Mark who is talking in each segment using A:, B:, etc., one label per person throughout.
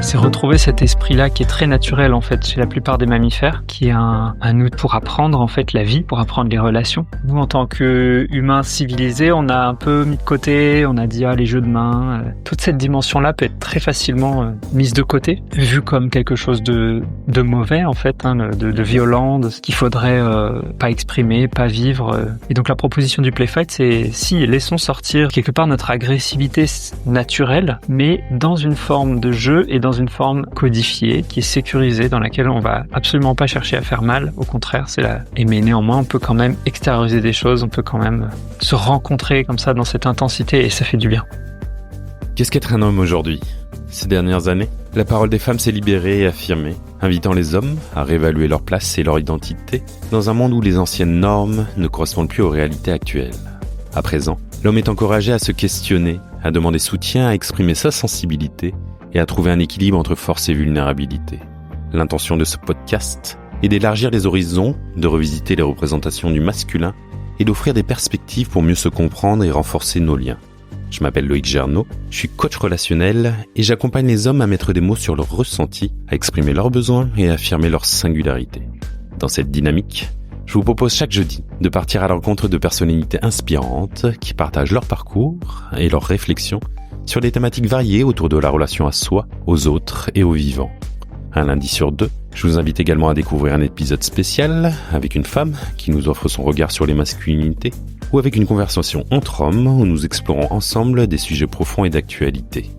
A: C'est retrouver cet esprit-là qui est très naturel en fait chez la plupart des mammifères, qui est un outil pour apprendre en fait la vie, pour apprendre les relations. Nous en tant qu'humains civilisés, on a un peu mis de côté, on a dit les jeux de main. Toute cette dimension-là peut être très facilement mise de côté, vue comme quelque chose de mauvais en fait, de violent, de ce qu'il faudrait pas exprimer, pas vivre. Et donc la proposition du play fight, c'est laissons sortir quelque part notre agressivité naturelle, mais dans une forme de jeu et dans une forme codifiée, qui est sécurisée, dans laquelle on va absolument pas chercher à faire mal, au contraire, mais néanmoins on peut quand même extérioriser des choses, on peut quand même se rencontrer comme ça dans cette intensité et ça fait du bien.
B: Qu'est-ce qu'être un homme aujourd'hui ? Ces dernières années, la parole des femmes s'est libérée et affirmée, invitant les hommes à réévaluer leur place et leur identité dans un monde où les anciennes normes ne correspondent plus aux réalités actuelles. À présent, l'homme est encouragé à se questionner, à demander soutien, à exprimer sa sensibilité et à trouver un équilibre entre force et vulnérabilité. L'intention de ce podcast est d'élargir les horizons, de revisiter les représentations du masculin et d'offrir des perspectives pour mieux se comprendre et renforcer nos liens. Je m'appelle Loïc Gernot, je suis coach relationnel et j'accompagne les hommes à mettre des mots sur leurs ressentis, à exprimer leurs besoins et à affirmer leur singularité. Dans cette dynamique, je vous propose chaque jeudi de partir à la rencontre de personnalités inspirantes qui partagent leur parcours et leurs réflexions sur des thématiques variées autour de la relation à soi, aux autres et aux vivants. Un lundi sur 2, je vous invite également à découvrir un épisode spécial avec une femme qui nous offre son regard sur les masculinités ou avec une conversation entre hommes où nous explorons ensemble des sujets profonds et d'actualité.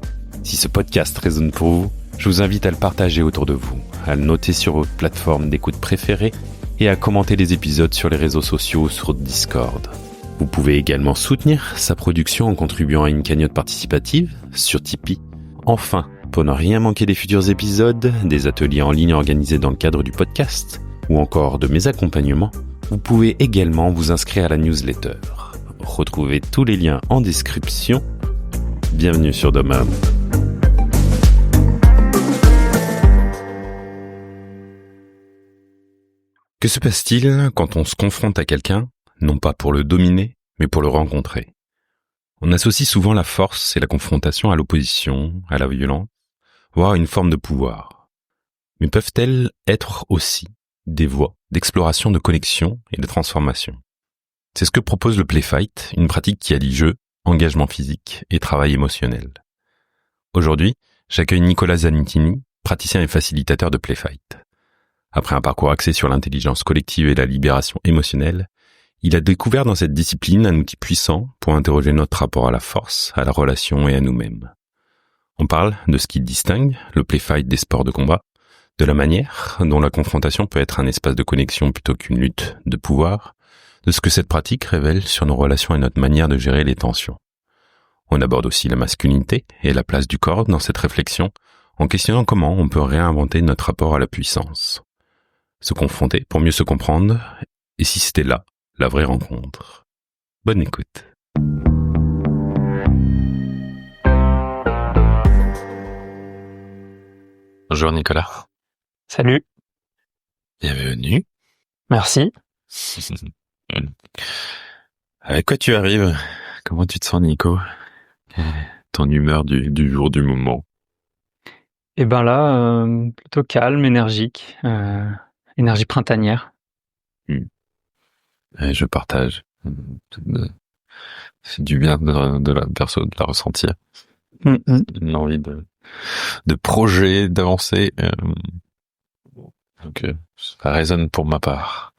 B: Si ce podcast résonne pour vous, je vous invite à le partager autour de vous, à le noter sur votre plateforme d'écoute préférée et à commenter les épisodes sur les réseaux sociaux ou sur Discord. Vous pouvez également soutenir sa production en contribuant à une cagnotte participative sur Tipeee. Enfin, pour ne rien manquer des futurs épisodes, des ateliers en ligne organisés dans le cadre du podcast, ou encore de mes accompagnements, vous pouvez également vous inscrire à la newsletter. Retrouvez tous les liens en description. Bienvenue sur Dom. Que se passe-t-il quand on se confronte à quelqu'un, non pas pour le dominer, mais pour le rencontrer ? On associe souvent la force et la confrontation à l'opposition, à la violence, voire à une forme de pouvoir. Mais peuvent-elles être aussi des voies d'exploration, de connexion et de transformation ? C'est ce que propose le play fight, une pratique qui allie jeu, engagement physique et travail émotionnel. Aujourd'hui, j'accueille Nicolas Zanitini, praticien et facilitateur de play fight. Après un parcours axé sur l'intelligence collective et la libération émotionnelle, il a découvert dans cette discipline un outil puissant pour interroger notre rapport à la force, à la relation et à nous-mêmes. On parle de ce qui distingue le play fight des sports de combat, de la manière dont la confrontation peut être un espace de connexion plutôt qu'une lutte de pouvoir, de ce que cette pratique révèle sur nos relations et notre manière de gérer les tensions. On aborde aussi la masculinité et la place du corps dans cette réflexion, en questionnant comment on peut réinventer notre rapport à la puissance. Se confronter pour mieux se comprendre, et si c'était là, la vraie rencontre. Bonne écoute. Bonjour Nicolas.
A: Salut.
B: Bienvenue.
A: Merci.
B: Avec quoi tu arrives ? Comment tu te sens, Nico ? Ton humeur du jour, du moment ?
A: Et ben là, plutôt calme, énergique, énergie printanière.
B: Je partage. C'est du bien de la ressentir. L'envie de projet, d'avancer. Donc ça résonne pour ma part.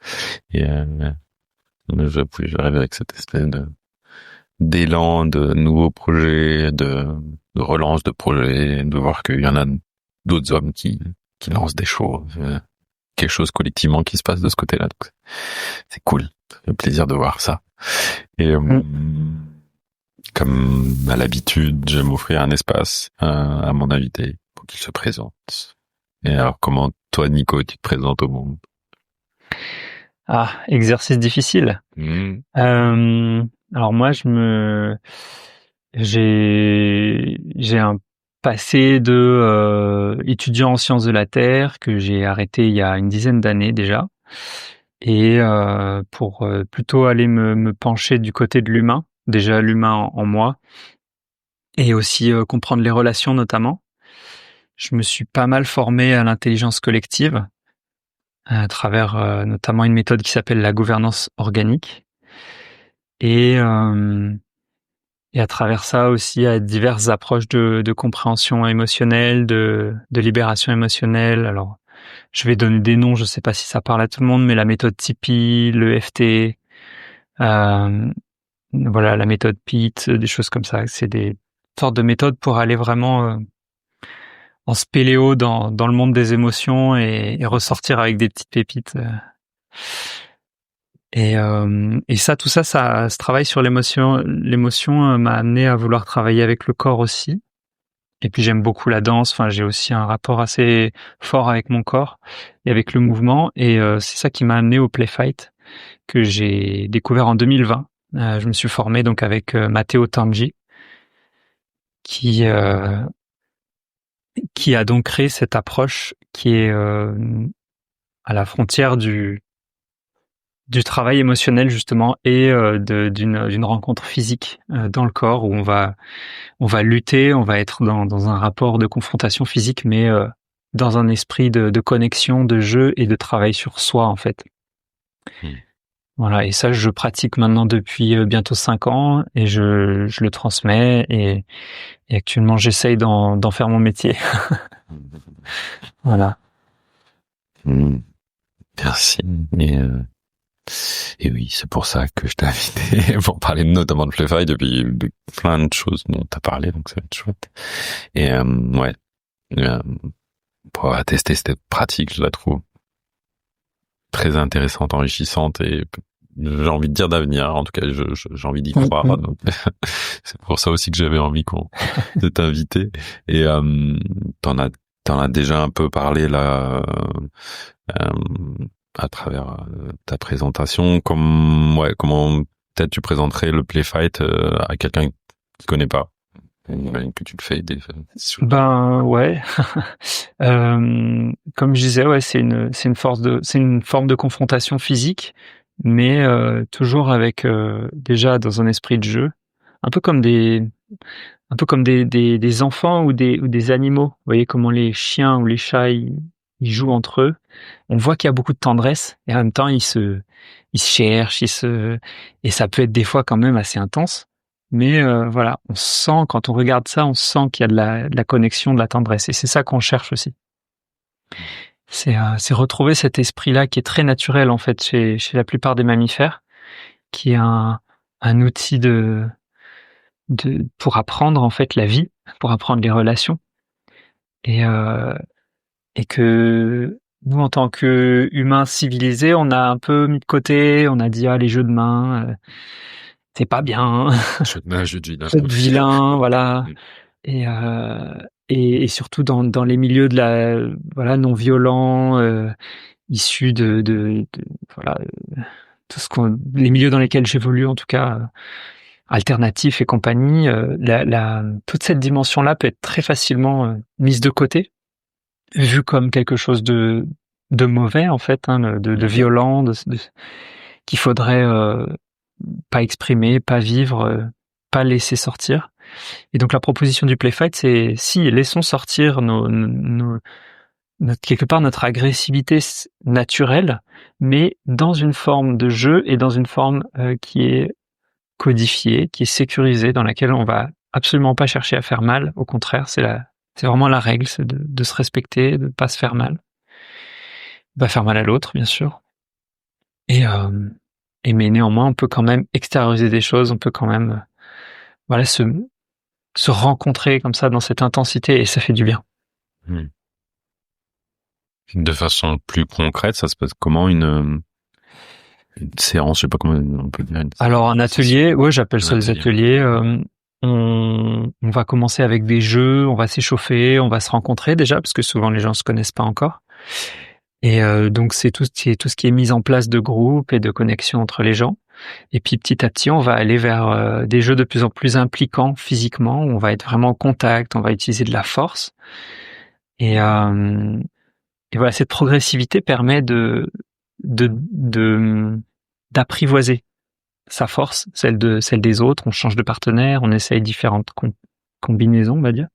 B: Et je rêve avec cette espèce d'élan, de nouveaux projets, de relance de projets, de voir qu'il y en a d'autres hommes qui lancent des choses, quelque chose collectivement qui se passe de ce côté-là. Donc c'est cool, ça fait plaisir de voir ça. Et comme à l'habitude, j'aime offrir un espace à mon invité pour qu'il se présente. Et alors, comment toi, Nico, tu te présentes au monde ?
A: Exercice difficile. Alors moi, j'ai un passé de étudiant en sciences de la Terre que j'ai arrêté il y a une dizaine d'années déjà, et pour plutôt aller me pencher du côté de l'humain, déjà l'humain en moi, et aussi comprendre les relations notamment. Je me suis pas mal formé à l'intelligence collective à travers notamment une méthode qui s'appelle la gouvernance organique, et à travers ça aussi à diverses approches de compréhension émotionnelle, de libération émotionnelle. Alors, je vais donner des noms, je sais pas si ça parle à tout le monde, mais la méthode Tipeee, le FT, voilà, la méthode PEAT, des choses comme ça. C'est des sortes de méthodes pour aller vraiment en spéléo dans le monde des émotions et ressortir avec des petites pépites. Et ça, tout ça, ce travail sur l'émotion m'a amené à vouloir travailler avec le corps aussi. Et puis j'aime beaucoup la danse. Enfin, j'ai aussi un rapport assez fort avec mon corps et avec le mouvement. Et c'est ça qui m'a amené au Play Fight que j'ai découvert en 2020. Je me suis formé donc avec Matteo Tangi, qui a donc créé cette approche qui est à la frontière du travail émotionnel justement et d'une rencontre physique dans le corps où on va lutter, on va être dans un rapport de confrontation physique, mais dans un esprit de connexion, de jeu et de travail sur soi en fait. Voilà, et ça je pratique maintenant depuis bientôt 5 ans et je le transmets et actuellement j'essaye d'en faire mon métier. Voilà.
B: Merci. Et oui, c'est pour ça que je t'ai invité pour parler notamment de Play Fight depuis de plein de choses dont t'as parlé, donc ça va être chouette. Et pour tester cette pratique, je la trouve très intéressante, enrichissante et j'ai envie de dire d'avenir. En tout cas, j'ai envie d'y croire. Donc, c'est pour ça aussi que j'avais envie de t'inviter. Et t'en as déjà un peu parlé là à travers ta présentation. Comment peut-être tu présenterais le Play Fight à quelqu'un qui connaît pas? Que tu le fais aider.
A: Ben ouais. Comme je disais, ouais, c'est une forme de confrontation physique, mais toujours avec déjà dans un esprit de jeu, un peu comme des enfants ou des animaux. Vous voyez comment les chiens ou les chats ils jouent entre eux. On voit qu'il y a beaucoup de tendresse et en même temps ils se cherchent, et ça peut être des fois quand même assez intense. Mais voilà, on sent, quand on regarde ça, on sent qu'il y a de la connexion, de la tendresse. Et c'est ça qu'on cherche aussi. C'est retrouver cet esprit-là qui est très naturel, en fait, chez la plupart des mammifères, qui est un outil pour apprendre, en fait, la vie, pour apprendre les relations. Et que nous, en tant qu'humains civilisés, on a un peu mis de côté, on a dit, les jeux de main, c'est pas bien.
B: Jeu de main, jeu de vilain.
A: Jeu de vilain, voilà. Et surtout dans les milieux non violents, issus de voilà, les milieux dans lesquels j'évolue, en tout cas, alternatifs et compagnie, toute cette dimension-là peut être très facilement mise de côté, vue comme quelque chose de mauvais, en fait, de violent, qu'il faudrait pas exprimer, pas vivre, pas laisser sortir. Et donc la proposition du Play Fight, c'est laissons sortir quelque part notre agressivité naturelle, mais dans une forme de jeu et dans une forme qui est codifiée, qui est sécurisée, dans laquelle on va absolument pas chercher à faire mal. Au contraire, c'est vraiment la règle, c'est de se respecter, de pas se faire mal, pas faire mal à l'autre, bien sûr. Mais néanmoins, on peut quand même extérioriser des choses, on peut quand même, se rencontrer comme ça dans cette intensité, et ça fait du bien.
B: De façon plus concrète, ça se passe comment une séance, je sais pas comment on peut dire.
A: Alors un atelier, ouais, j'appelle ça des ateliers. On va commencer avec des jeux, on va s'échauffer, on va se rencontrer déjà, parce que souvent les gens se connaissent pas encore. Et donc c'est tout ce qui est mise en place de groupe et de connexion entre les gens. Et puis petit à petit, on va aller vers des jeux de plus en plus impliquants physiquement, où on va être vraiment en contact, on va utiliser de la force. Et voilà, cette progressivité permet d'apprivoiser sa force, celle des autres, on change de partenaire, on essaye différentes combinaisons, on va dire.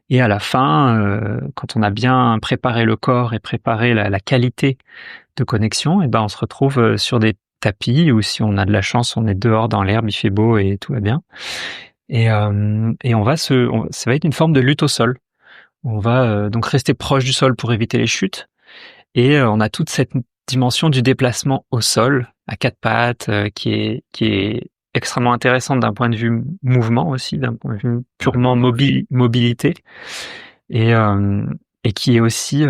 A: Et à la fin, quand on a bien préparé le corps et préparé la qualité de connexion, et ben on se retrouve sur des tapis, ou si on a de la chance, on est dehors dans l'herbe, il fait beau et tout va bien. Et ça va être une forme de lutte au sol. On va donc rester proche du sol pour éviter les chutes. Et on a toute cette dimension du déplacement au sol, à quatre pattes, qui est extrêmement intéressante d'un point de vue mouvement aussi, d'un point de vue purement mobilité, et, et qui est aussi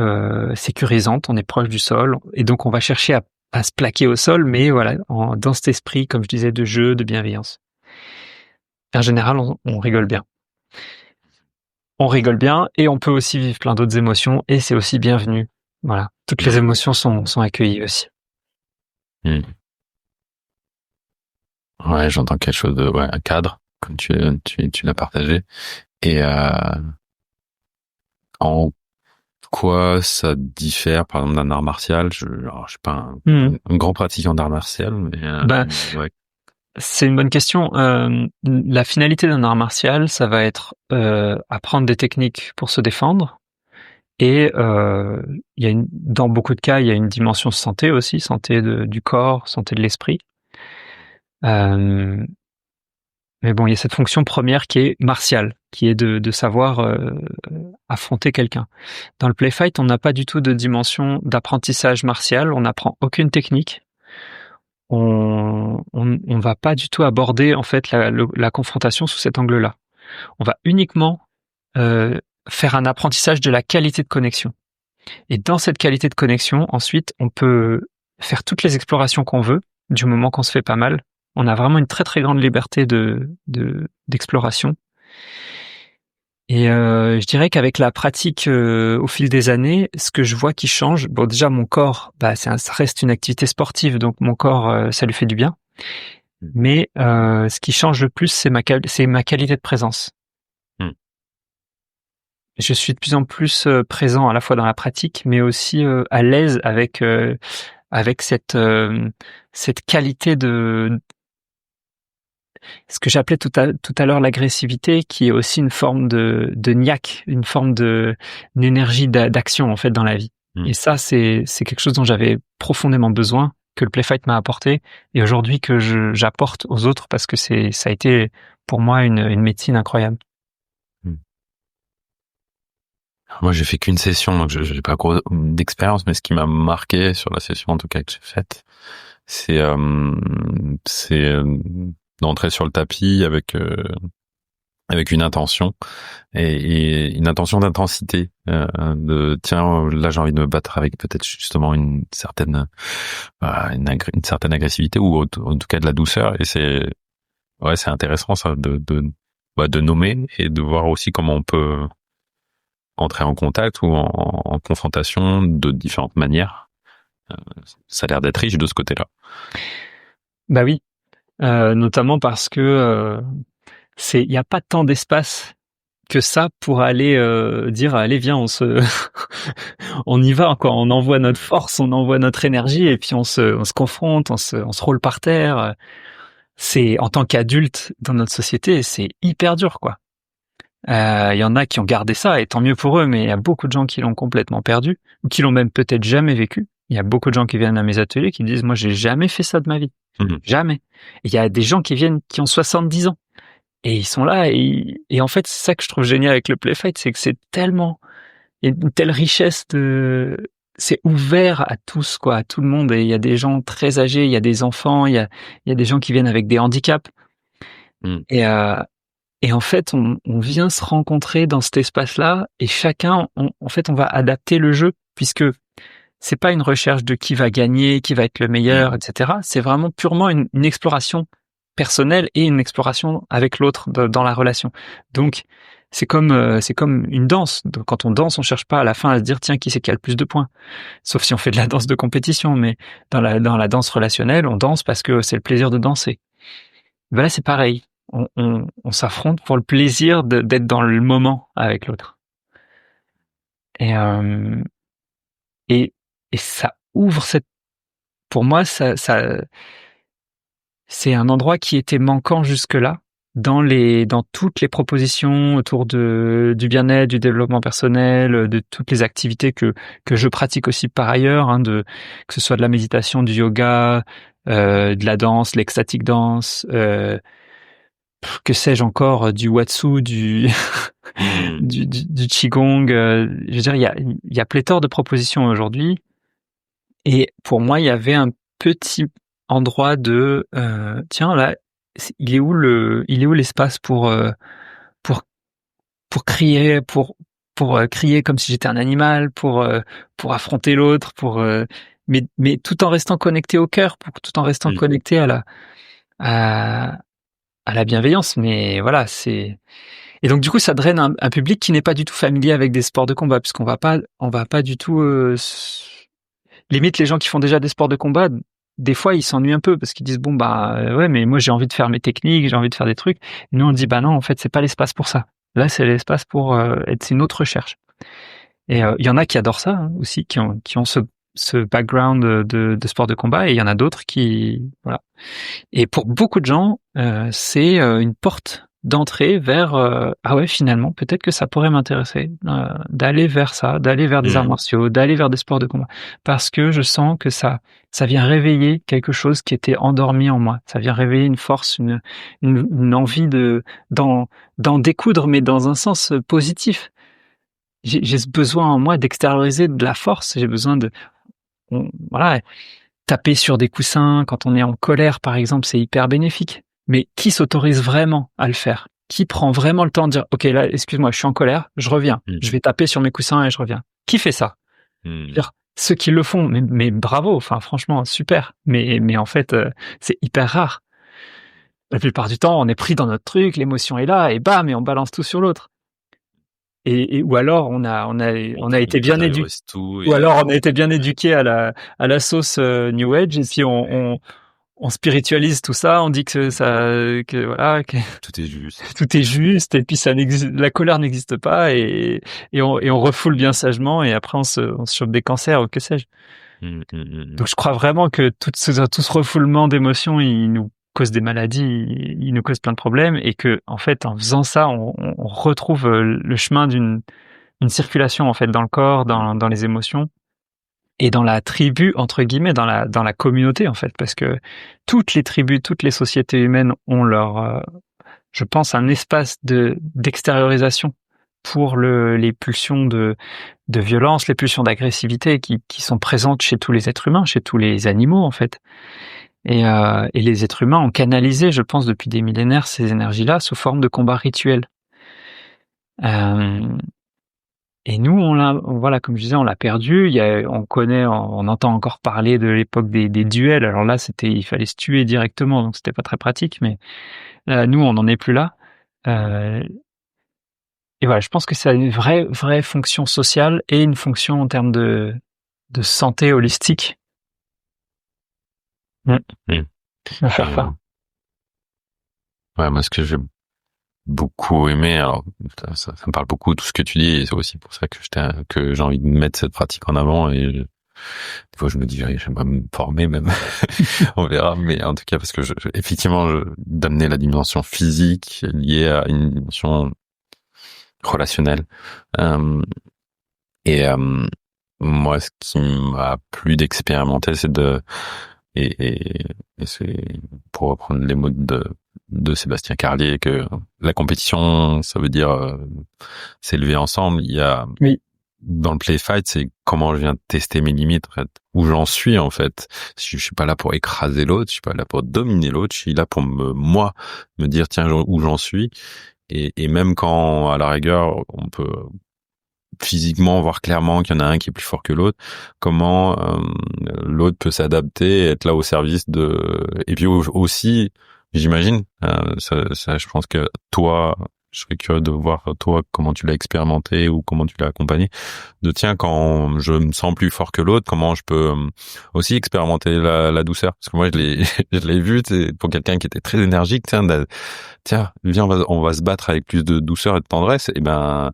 A: sécurisante. On est proche du sol, et donc on va chercher à se plaquer au sol, mais voilà, dans cet esprit, comme je disais, de jeu, de bienveillance. En général, on rigole bien. On rigole bien, et on peut aussi vivre plein d'autres émotions, et c'est aussi bienvenu. Voilà, toutes les émotions sont accueillies aussi.
B: Ouais, j'entends quelque chose de un cadre, comme tu l'as partagé. Et en quoi ça diffère, par exemple, d'un art martial? Je suis pas un grand pratiquant d'art martial, mais ouais.
A: C'est une bonne question. La finalité d'un art martial, ça va être apprendre des techniques pour se défendre. Et dans beaucoup de cas, il y a une dimension santé aussi, santé du corps, santé de l'esprit. Mais bon, il y a cette fonction première qui est martiale, qui est de savoir affronter quelqu'un. Dans le play fight, on n'a pas du tout de dimension d'apprentissage martial, on n'apprend aucune technique. On va pas du tout aborder en fait la confrontation sous cet angle-là. On va uniquement faire un apprentissage de la qualité de connexion. Et dans cette qualité de connexion, ensuite, on peut faire toutes les explorations qu'on veut, du moment qu'on se fait pas mal. On a vraiment une très très grande liberté d'exploration. Et je dirais qu'avec la pratique au fil des années, ce que je vois qui change, bon déjà mon corps, ça reste une activité sportive, donc mon corps, ça lui fait du bien. Mais ce qui change le plus, c'est ma qualité de présence. Je suis de plus en plus présent à la fois dans la pratique, mais aussi à l'aise avec cette qualité de ce que j'appelais tout à l'heure l'agressivité, qui est aussi une forme de niaque, une forme une énergie d'action en fait dans la vie. Et ça, c'est quelque chose dont j'avais profondément besoin, que le play fight m'a apporté, et aujourd'hui que j'apporte aux autres, parce que ça a été pour moi une médecine incroyable.
B: Moi, j'ai fait qu'une session, donc j'ai pas gros d'expérience, mais ce qui m'a marqué sur la session, en tout cas, que j'ai faite, c'est d'entrer sur le tapis avec une intention et une intention d'intensité, tiens, là j'ai envie de me battre avec peut-être justement une certaine agressivité, ou en tout cas de la douceur, et c'est intéressant ça de nommer et de voir aussi comment on peut entrer en contact ou en confrontation de différentes manières. Ça a l'air d'être riche de ce côté-là.
A: Bah oui, notamment parce que il n'y a pas tant d'espace que ça pour aller dire allez viens on y va quoi, on envoie notre force, on envoie notre énergie, et puis on se confronte, on se roule par terre. C'est, en tant qu'adulte dans notre société, c'est hyper dur quoi. Il y en a qui ont gardé ça, et tant mieux pour eux, mais il y a beaucoup de gens qui l'ont complètement perdu, ou qui l'ont même peut-être jamais vécu. Il y a beaucoup de gens qui viennent à mes ateliers qui disent moi j'ai jamais fait ça de ma vie. Jamais. Et il y a des gens qui viennent qui ont 70 ans. Et ils sont là, et en fait, c'est ça que je trouve génial avec le play fight, c'est que il y a une telle richesse c'est ouvert à tous, quoi, à tout le monde. Et il y a des gens très âgés, il y a des enfants, il y a des gens qui viennent avec des handicaps. Et en fait, on vient se rencontrer dans cet espace-là, et chacun, en fait, on va adapter le jeu, puisque c'est pas une recherche de qui va gagner, qui va être le meilleur, etc. C'est vraiment purement une exploration personnelle et une exploration avec l'autre dans la relation. Donc c'est comme une danse. Donc, quand on danse, on cherche pas à la fin à se dire tiens, qui c'est qui a le plus de points. Sauf si on fait de la danse de compétition, mais dans la danse relationnelle, on danse parce que c'est le plaisir de danser. Ben là, c'est pareil. On s'affronte pour le plaisir d'être dans le moment avec l'autre. Et ça ouvre pour moi, ça c'est un endroit qui était manquant jusque-là dans toutes les propositions autour du bien-être, du développement personnel, de toutes les activités que je pratique aussi par ailleurs, hein, que ce soit de la méditation, du yoga, de la danse, l'extatic dance, que sais-je encore, du Watsu, du du Qigong. Je veux dire, il y a pléthore de propositions aujourd'hui. Et pour moi, il y avait un petit endroit tiens là, il est où l'espace pour crier, pour crier comme si j'étais un animal, pour affronter l'autre, mais tout en restant connecté au cœur, tout en restant connecté à la bienveillance. Mais voilà, et donc du coup ça draine un public qui n'est pas du tout familier avec des sports de combat, puisqu'on va pas du tout limite les gens qui font déjà des sports de combat, des fois ils s'ennuient un peu parce qu'ils disent bon ouais, mais moi j'ai envie de faire mes techniques, j'ai envie de faire des trucs. Et nous on dit non, en fait c'est pas l'espace pour ça. Là c'est l'espace pour c'est une autre recherche. Et il y en a qui adorent ça, hein, aussi, qui ont ce background de sport de combat, et il y en a d'autres qui voilà. Et pour beaucoup de gens, c'est une porte d'entrée vers ah ouais, finalement peut-être que ça pourrait m'intéresser, d'aller vers ça, d'aller vers des arts martiaux, d'aller vers des sports de combat, parce que je sens que ça vient réveiller quelque chose qui était endormi en moi. Ça vient réveiller une force, une envie d'en découdre, mais dans un sens positif. J'ai ce besoin en moi d'extérioriser de la force. J'ai besoin voilà, taper sur des coussins quand on est en colère, par exemple, c'est hyper bénéfique. Mais qui s'autorise vraiment à le faire? Qui prend vraiment le temps de dire, OK, là, excuse-moi, je suis en colère, je reviens. Je vais taper sur mes coussins et je reviens. Qui fait ça? Dire, ceux qui le font, mais bravo, enfin, franchement, super. Mais en fait, c'est hyper rare. La plupart du temps, on est pris dans notre truc, l'émotion est là, et bam, et on balance tout sur l'autre. Ou alors on a été bien éduqué, ou alors on a été bien éduqué à la sauce New Age, et puis on spiritualise tout ça, on dit que voilà, que
B: tout est juste,
A: tout est juste, et puis la colère n'existe pas, et on refoule bien sagement, et après on se chope des cancers ou que sais-je. Donc je crois vraiment que tout ce refoulement d'émotions, il nous cause des maladies, il nous cause plein de problèmes, et que en fait en faisant ça on retrouve le chemin d'une circulation en fait dans le corps, dans les émotions, et dans la tribu entre guillemets, dans la communauté en fait, parce que toutes les tribus, toutes les sociétés humaines ont leur je pense un espace d'extériorisation pour les pulsions de violence, les pulsions d'agressivité qui sont présentes chez tous les êtres humains, chez tous les animaux en fait. Et les êtres humains ont canalisé, je pense, depuis des millénaires, ces énergies-là sous forme de combats rituels. Et nous, voilà, comme je disais, on l'a perdu. On entend encore parler de l'époque des duels. Alors là, il fallait se tuer directement, donc c'était pas très pratique. Mais nous, on n'en est plus là. Et voilà, je pense que ça a une vraie fonction sociale et une fonction en termes de santé holistique. À faire ça.
B: Ouais, moi, ce que j'ai beaucoup aimé, alors ça me parle beaucoup tout ce que tu dis, et c'est aussi pour ça que j'ai envie de mettre cette pratique en avant, et des fois je me dis j'aimerais me former même. On verra, mais en tout cas parce que effectivement d'amener la dimension physique liée à une dimension relationnelle, moi ce qui m'a plu d'expérimenter, c'est et c'est pour reprendre les mots de Sébastien Carlier, que la compétition, ça veut dire s'élever ensemble. Il y a dans le play fight, c'est comment je viens de tester mes limites, en fait, où j'en suis en fait. Je suis pas là pour écraser l'autre, je suis pas là pour dominer l'autre, je suis là pour me dire tiens où j'en suis, et même quand à la rigueur on peut physiquement voir clairement qu'il y en a un qui est plus fort que l'autre, comment l'autre peut s'adapter et être là au service et puis aussi j'imagine ça je pense que toi, je serais curieux de voir toi comment tu l'as expérimenté ou comment tu l'as accompagné, tiens, quand je me sens plus fort que l'autre, comment je peux aussi expérimenter la douceur, parce que moi je l'ai vu, c'est pour quelqu'un qui était très énergique, tiens viens, on va se battre avec plus de douceur et de tendresse, et ben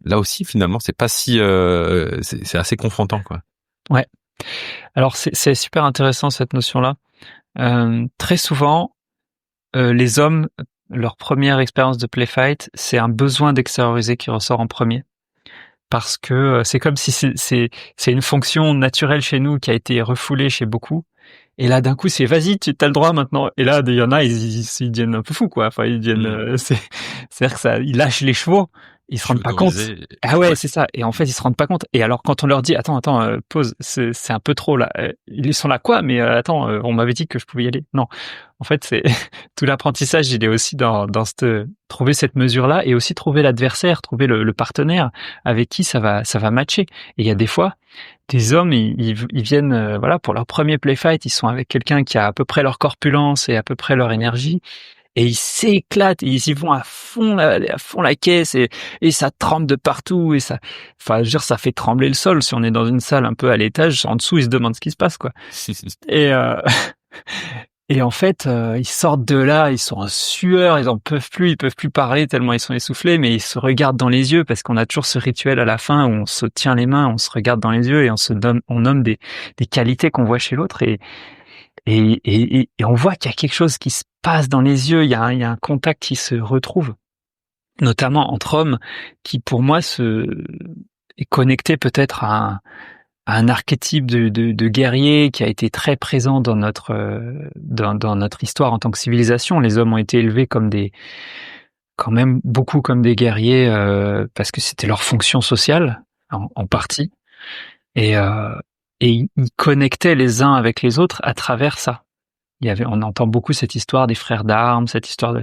B: là aussi, finalement, c'est pas si, c'est assez confrontant, quoi.
A: Ouais. Alors c'est super intéressant cette notion-là. Très souvent, les hommes, leur première expérience de play fight, c'est un besoin d'extérioriser qui ressort en premier. Parce que c'est comme si c'est une fonction naturelle chez nous qui a été refoulée chez beaucoup. Et là, d'un coup, c'est vas-y, tu as le droit maintenant. Et là, il y en a, ils deviennent un peu fous, quoi. Enfin, ils deviennent, c'est-à-dire que ça, ils lâchent les chevaux. Ils se rendent pas compte. Ah ouais, c'est ça. Et en fait, ils se rendent pas compte. Et alors, quand on leur dit, attends, pause, c'est un peu trop là. Ils sont là quoi? Mais attends, on m'avait dit que je pouvais y aller. Non. En fait, c'est tout l'apprentissage. Il est aussi dans trouver cette mesure-là et aussi trouver l'adversaire, trouver le partenaire avec qui ça va matcher. Et il y a des fois, des hommes, ils viennent, voilà, pour leur premier play fight, ils sont avec quelqu'un qui a à peu près leur corpulence et à peu près leur énergie. Et ils s'éclatent, et ils y vont à fond la caisse, et ça tremble de partout, et ça, enfin, je veux dire, ça fait trembler le sol. Si on est dans une salle un peu à l'étage, en dessous, ils se demandent ce qui se passe, quoi. Et, et en fait, ils sortent de là, ils sont en sueur, ils peuvent plus parler tellement ils sont essoufflés, mais ils se regardent dans les yeux parce qu'on a toujours ce rituel à la fin où on se tient les mains, on se regarde dans les yeux et on nomme des qualités qu'on voit chez l'autre et on voit qu'il y a quelque chose qui se passe dans les yeux, il y a un contact qui se retrouve, notamment entre hommes, qui pour moi est connecté peut-être à un archétype de guerrier qui a été très présent dans notre histoire en tant que civilisation. Les hommes ont été élevés quand même beaucoup comme des guerriers parce que c'était leur fonction sociale en partie. Et ils connectaient les uns avec les autres à travers ça. On entend beaucoup cette histoire des frères d'armes, cette histoire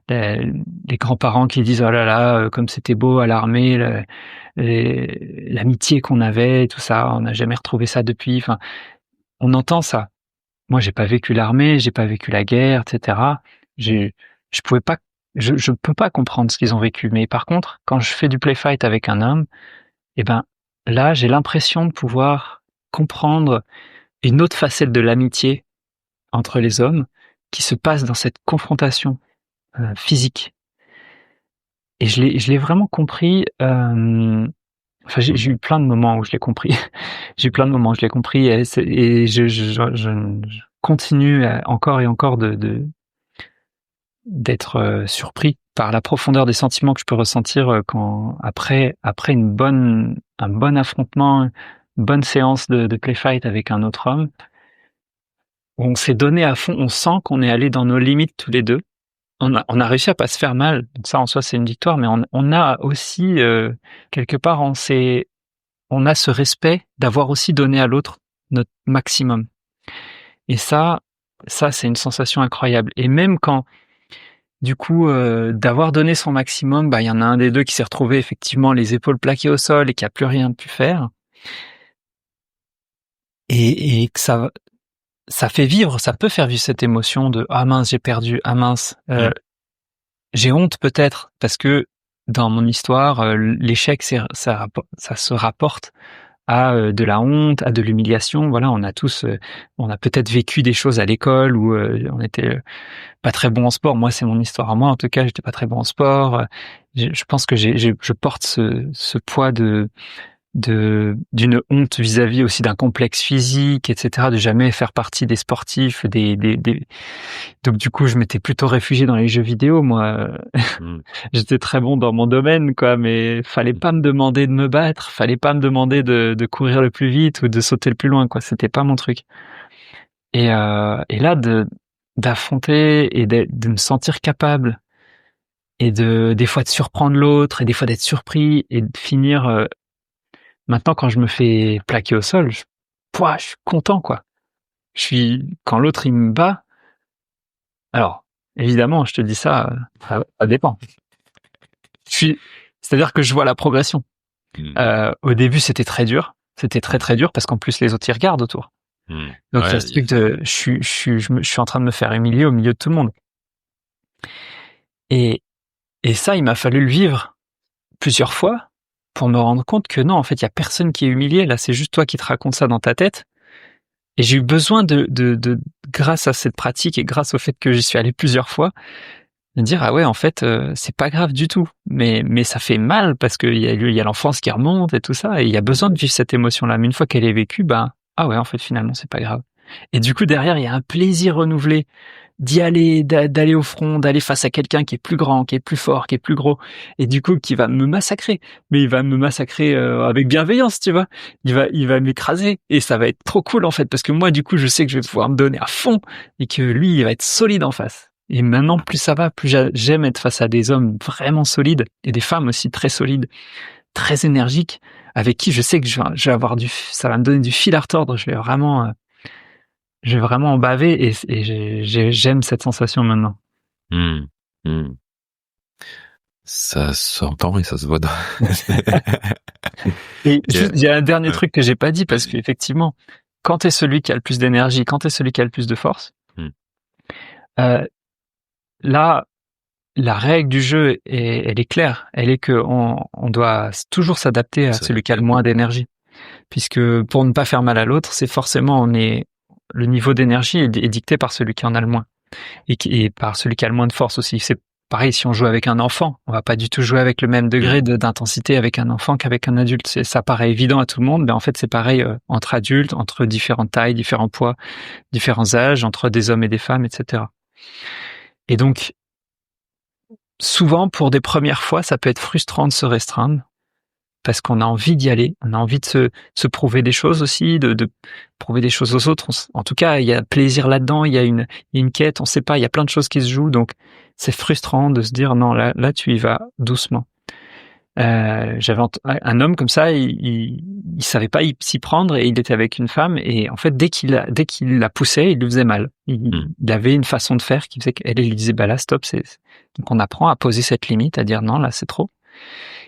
A: des grands-parents qui disent oh là là, comme c'était beau à l'armée, l'amitié qu'on avait, et tout ça, on n'a jamais retrouvé ça depuis. Enfin, on entend ça. Moi, j'ai pas vécu l'armée, j'ai pas vécu la guerre, etc. Je peux pas comprendre ce qu'ils ont vécu. Mais par contre, quand je fais du play fight avec un homme, eh ben, là, j'ai l'impression de pouvoir comprendre une autre facette de l'amitié entre les hommes qui se passe dans cette confrontation physique. Et je l'ai vraiment compris. Enfin, j'ai eu plein de moments où je l'ai compris. J'ai eu plein de moments où je l'ai compris et je continue encore et encore d'être surpris par la profondeur des sentiments que je peux ressentir quand après un bon affrontement, une bonne séance de play fight avec un autre homme. On s'est donné à fond, on sent qu'on est allé dans nos limites tous les deux. On a réussi à pas se faire mal, donc ça en soi c'est une victoire, mais on a aussi quelque part on a ce respect d'avoir aussi donné à l'autre notre maximum. Et ça c'est une sensation incroyable. Et même quand du coup d'avoir donné son maximum, bah il y en a un des deux qui s'est retrouvé effectivement les épaules plaquées au sol et qui a plus rien pu faire. Et que ça fait vivre, ça peut faire vivre cette émotion de ah mince j'ai perdu, ah mince j'ai honte peut-être parce que dans mon histoire l'échec ça se rapporte à de la honte, à de l'humiliation. Voilà, on a peut-être vécu des choses à l'école où on était pas très bon en sport. Moi c'est mon histoire à moi en tout cas, j'étais pas très bon en sport. Je pense que je porte ce poids d'une honte vis-à-vis aussi d'un complexe physique, etc., de jamais faire partie des sportifs, donc du coup je m'étais plutôt réfugié dans les jeux vidéo, moi. J'étais très bon dans mon domaine, quoi, mais fallait pas me demander de me battre, fallait pas me demander de courir le plus vite ou de sauter le plus loin, quoi, c'était pas mon truc. Et là d'affronter et de me sentir capable et des fois de surprendre l'autre et des fois d'être surpris et de finir maintenant, quand je me fais plaquer au sol, je suis content, quoi. Quand l'autre, il me bat, alors, évidemment, je te dis ça dépend. C'est-à-dire que je vois la progression. Au début, c'était très dur. C'était très, très dur parce qu'en plus, les autres, ils regardent autour. Donc, il y a ce truc je suis en train de me faire humilier au milieu de tout le monde. Et ça, il m'a fallu le vivre plusieurs fois pour me rendre compte que non, en fait, il y a personne qui est humilié. Là, c'est juste toi qui te racontes ça dans ta tête. Et j'ai eu besoin de grâce à cette pratique et grâce au fait que j'y suis allé plusieurs fois, de dire ah ouais, en fait, c'est pas grave du tout. Mais ça fait mal parce qu'il y a l'enfance qui remonte et tout ça. Et il y a besoin de vivre cette émotion-là. Mais une fois qu'elle est vécue, ah ouais, en fait, finalement, c'est pas grave. Et du coup, derrière, il y a un plaisir renouvelé d'y aller, d'aller au front, d'aller face à quelqu'un qui est plus grand, qui est plus fort, qui est plus gros, et du coup, qui va me massacrer. Mais il va me massacrer avec bienveillance, tu vois. Il va m'écraser, et ça va être trop cool, en fait, parce que moi, du coup, je sais que je vais pouvoir me donner à fond, et que lui, il va être solide en face. Et maintenant, plus ça va, plus j'aime être face à des hommes vraiment solides, et des femmes aussi très solides, très énergiques, avec qui je sais que je vais avoir ça va me donner du fil à retordre. Je vais vraiment en baver, et j'aime cette sensation maintenant.
B: Ça s'entend et ça se voit.
A: Et juste, il y a un dernier truc que j'ai pas dit, parce qu'effectivement, quand t'es celui qui a le plus d'énergie, quand t'es celui qui a le plus de force, là, la règle du jeu elle est claire. Elle est que on doit toujours s'adapter à celui qui a le moins d'énergie, puisque pour ne pas faire mal à l'autre, c'est forcément le niveau d'énergie est dicté par celui qui en a le moins, et par celui qui a le moins de force aussi. C'est pareil si on joue avec un enfant, on va pas du tout jouer avec le même degré d'intensité avec un enfant qu'avec un adulte. Ça paraît évident à tout le monde, mais en fait c'est pareil entre adultes, entre différentes tailles, différents poids, différents âges, entre des hommes et des femmes, etc. Et donc souvent, pour des premières fois, ça peut être frustrant de se restreindre, parce qu'on a envie d'y aller, on a envie de se prouver des choses aussi, de prouver des choses aux autres. En tout cas, il y a plaisir là-dedans, il y a une quête, on sait pas, il y a plein de choses qui se jouent, donc c'est frustrant de se dire non, là tu y vas doucement. J'avais un homme comme ça, il savait pas s'y prendre, et il était avec une femme, et en fait dès qu'il la poussait, il lui faisait mal. Il avait une façon de faire qui faisait qu'elle lui disait bah là stop, donc on apprend à poser cette limite, à dire non là c'est trop.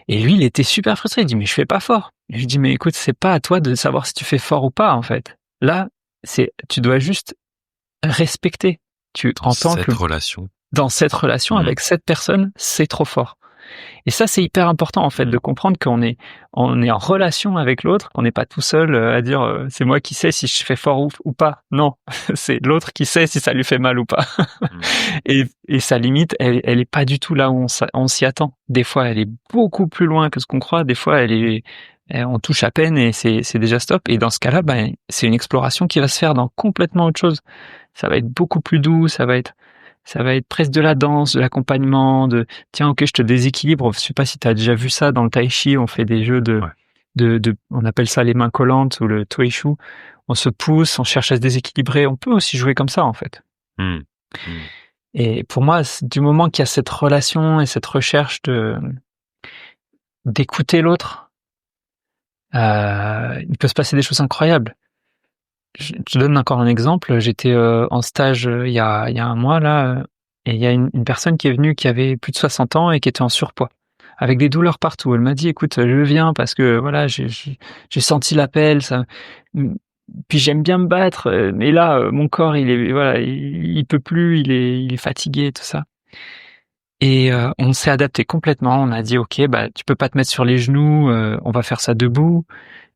A: Et lui il était super frustré, il dit mais je fais pas fort. Et je lui dis mais écoute, c'est pas à toi de savoir si tu fais fort ou pas en fait. Là tu dois juste respecter. Tu entends que dans cette relation avec cette personne, c'est trop fort. Et ça, c'est hyper important en fait de comprendre qu'on est en relation avec l'autre, qu'on n'est pas tout seul à dire c'est moi qui sais si je fais fort ou pas. Non, c'est l'autre qui sait si ça lui fait mal ou pas. Et sa limite, elle est pas du tout là où on s'y attend. Des fois, elle est beaucoup plus loin que ce qu'on croit. Des fois, on touche à peine et c'est déjà stop. Et dans ce cas-là, c'est une exploration qui va se faire dans complètement autre chose. Ça va être beaucoup plus doux, ça va être presque de la danse, de l'accompagnement, tiens, ok, je te déséquilibre. Je sais pas si tu as déjà vu ça dans le tai chi, on fait des jeux on appelle ça les mains collantes ou le tuishu. On se pousse, on cherche à se déséquilibrer. On peut aussi jouer comme ça, en fait. Et pour moi, du moment qu'il y a cette relation et cette recherche d'écouter l'autre, il peut se passer des choses incroyables. Je te donne encore un exemple. J'étais en stage il y a un mois là, et il y a une personne qui est venue qui avait plus de 60 ans et qui était en surpoids, avec des douleurs partout. Elle m'a dit écoute, je viens parce que voilà, j'ai senti l'appel, ça. Puis j'aime bien me battre, mais là mon corps il peut plus, il est fatigué, tout ça. Et on s'est adapté complètement. On a dit ok, tu peux pas te mettre sur les genoux, on va faire ça debout.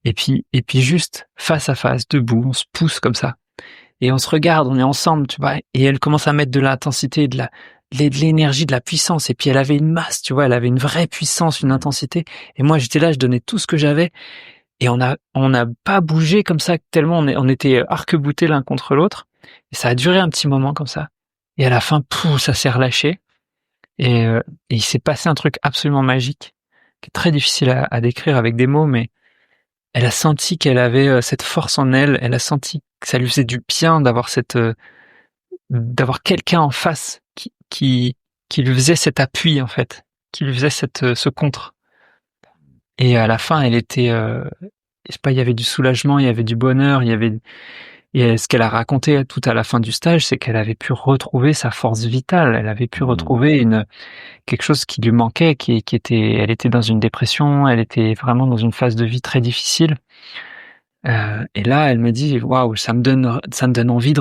A: Et puis juste face à face, debout, on se pousse comme ça. Et on se regarde, on est ensemble, tu vois. Et elle commence à mettre de l'intensité, de l'énergie, de la puissance. Et puis elle avait une masse, tu vois, elle avait une vraie puissance, une intensité. Et moi j'étais là, je donnais tout ce que j'avais. Et on n'a pas bougé comme ça, tellement on était arc-boutés l'un contre l'autre. Et ça a duré un petit moment comme ça. Et à la fin, ça s'est relâché. Et il s'est passé un truc absolument magique, qui est très difficile à décrire avec des mots, mais elle a senti qu'elle avait cette force en elle. Elle a senti que ça lui faisait du bien d'avoir d'avoir quelqu'un en face qui lui faisait cet appui en fait, qui lui faisait ce contre. Et à la fin, elle était, je sais pas, il y avait du soulagement, il y avait du bonheur, et ce qu'elle a raconté tout à la fin du stage, c'est qu'elle avait pu retrouver sa force vitale. Elle avait pu retrouver quelque chose qui lui manquait, elle était dans une dépression, elle était vraiment dans une phase de vie très difficile. Et là, elle me dit, waouh, ça me donne envie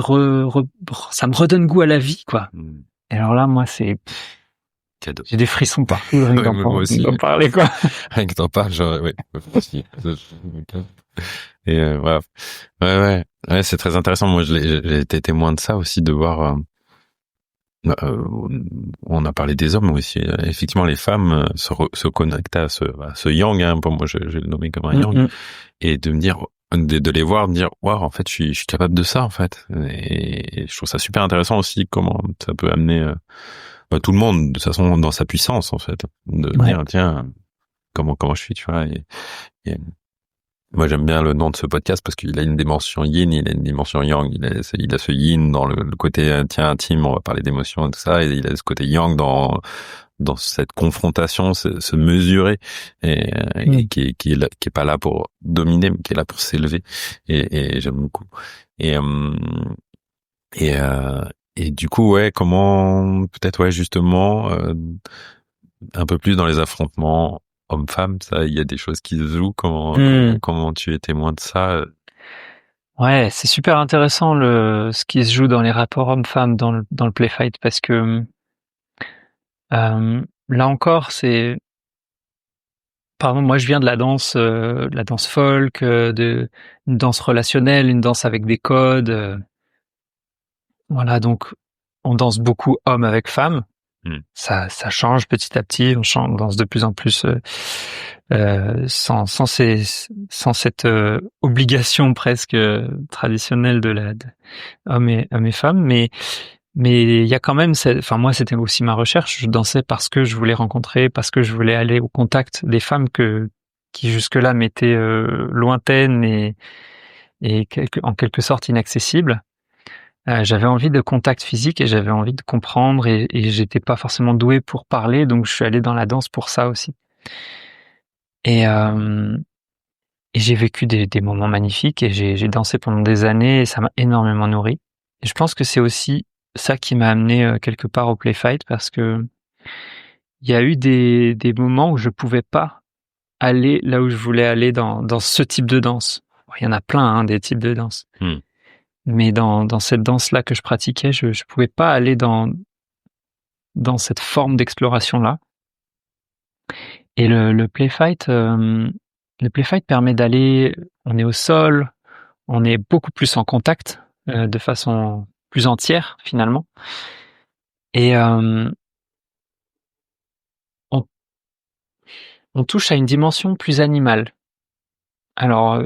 A: ça me redonne goût à la vie, quoi. Et alors là, moi, c'est
B: cadeau.
A: J'ai des frissons partout, rien d'en parler, quoi.
B: Rien que t'en parles, genre, ouais. Et voilà. Ouais, c'est très intéressant. Moi, j'ai été témoin de ça aussi, de voir. On a parlé des hommes aussi. Effectivement, les femmes se connectent à ce yang. Hein, pour moi, je vais le nommer comme un yang, et de me dire, de les voir, de dire waouh, en fait je suis capable de ça en fait, et je trouve ça super intéressant aussi comment ça peut amener tout le monde de toute façon dans sa puissance en fait, de dire tiens comment je suis, tu vois. Et moi j'aime bien le nom de ce podcast parce qu'il a une dimension yin, il a une dimension yang, il a ce yin dans le côté tiens intime, on va parler d'émotions et tout ça, et il a ce côté yang dans cette confrontation, se mesurer, et qui est pas là pour dominer, mais qui est là pour s'élever, et j'aime beaucoup. Et du coup, ouais, comment, peut-être, ouais, justement, un peu plus dans les affrontements hommes-femmes, ça, il y a des choses qui se jouent, comment tu es témoin de ça?
A: Ouais, c'est super intéressant ce qui se joue dans les rapports hommes-femmes dans le play fight, parce que là encore, par exemple, moi je viens de la danse folk, une danse relationnelle, une danse avec des codes, voilà, donc on danse beaucoup homme avec femme. Ça change petit à petit, on danse de plus en plus sans cette obligation presque traditionnelle de hommes et femmes, mais il y a quand même enfin moi c'était aussi ma recherche, je dansais parce que je voulais rencontrer, parce que je voulais aller au contact des femmes qui jusque-là m'étaient lointaines et en quelque sorte inaccessibles. J'avais envie de contact physique et j'avais envie de comprendre, et j'étais pas forcément doué pour parler, donc je suis allé dans la danse pour ça aussi. Et j'ai vécu des moments magnifiques, et j'ai dansé pendant des années, et ça m'a énormément nourri. Et je pense que c'est aussi ça qui m'a amené quelque part au play fight, parce que il y a eu des moments où je pouvais pas aller là où je voulais aller dans ce type de danse. Il y en a plein, hein, des types de danse. Mais dans cette danse-là que je pratiquais, je pouvais pas aller dans cette forme d'exploration-là. Et le play fight permet d'aller, on est au sol, on est beaucoup plus en contact, de façon plus entière finalement. Et on touche à une dimension plus animale. Alors,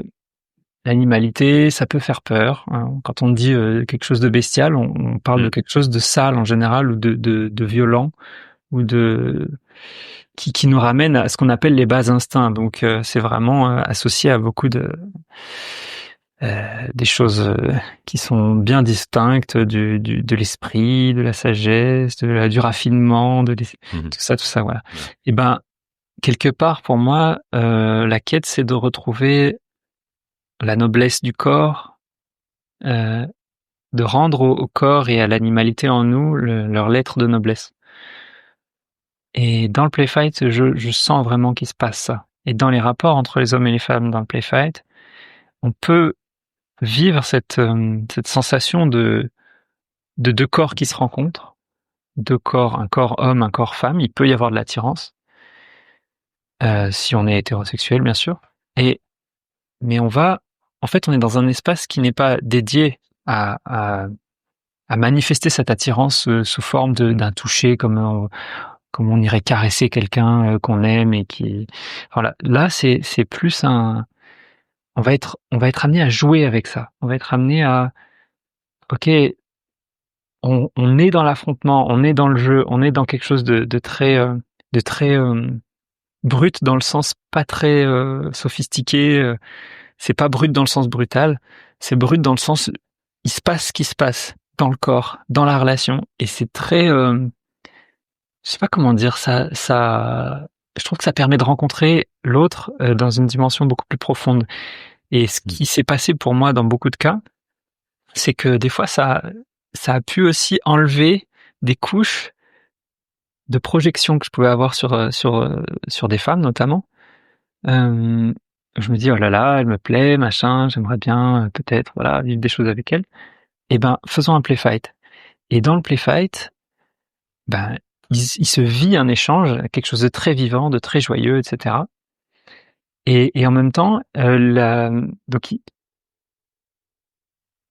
A: l'animalité, ça peut faire peur, hein. Quand on dit quelque chose de bestial, on parle de quelque chose de sale en général, ou de violent, ou qui nous ramène à ce qu'on appelle les bas instincts. Donc c'est vraiment associé à beaucoup des choses qui sont bien distinctes de l'esprit, de la sagesse, du raffinement, tout ça, voilà. Et ben quelque part pour moi, la quête, c'est de retrouver la noblesse du corps, de rendre au corps et à l'animalité en nous leur lettre de noblesse. Et dans le play fight, je sens vraiment qu'il se passe ça. Et dans les rapports entre les hommes et les femmes dans le play fight, on peut vivre cette sensation de deux corps qui se rencontrent, deux corps, un corps homme, un corps femme. Il peut y avoir de l'attirance, si on est hétérosexuel, bien sûr. Mais on est dans un espace qui n'est pas dédié à manifester cette attirance sous forme d'un toucher, comme on irait caresser quelqu'un qu'on aime et qui, voilà. Là, c'est plus on va être amené à jouer avec ça. On va être amené à, ok, on est dans l'affrontement, on est dans le jeu, on est dans quelque chose de très brut, dans le sens pas très sophistiqué. C'est pas brut dans le sens brutal, c'est brut dans le sens, il se passe ce qui se passe dans le corps, dans la relation, et c'est très, je sais pas comment dire ça. Je trouve que ça permet de rencontrer l'autre dans une dimension beaucoup plus profonde. Et ce qui s'est passé pour moi dans beaucoup de cas, c'est que des fois ça a pu aussi enlever des couches de projection que je pouvais avoir sur des femmes notamment. Je me dis, oh là là, elle me plaît, machin, j'aimerais bien peut-être, voilà, vivre des choses avec elle. Et ben, faisons un play fight. Et dans le play fight, ben, il se vit un échange, quelque chose de très vivant, de très joyeux, etc. Et en même temps, donc il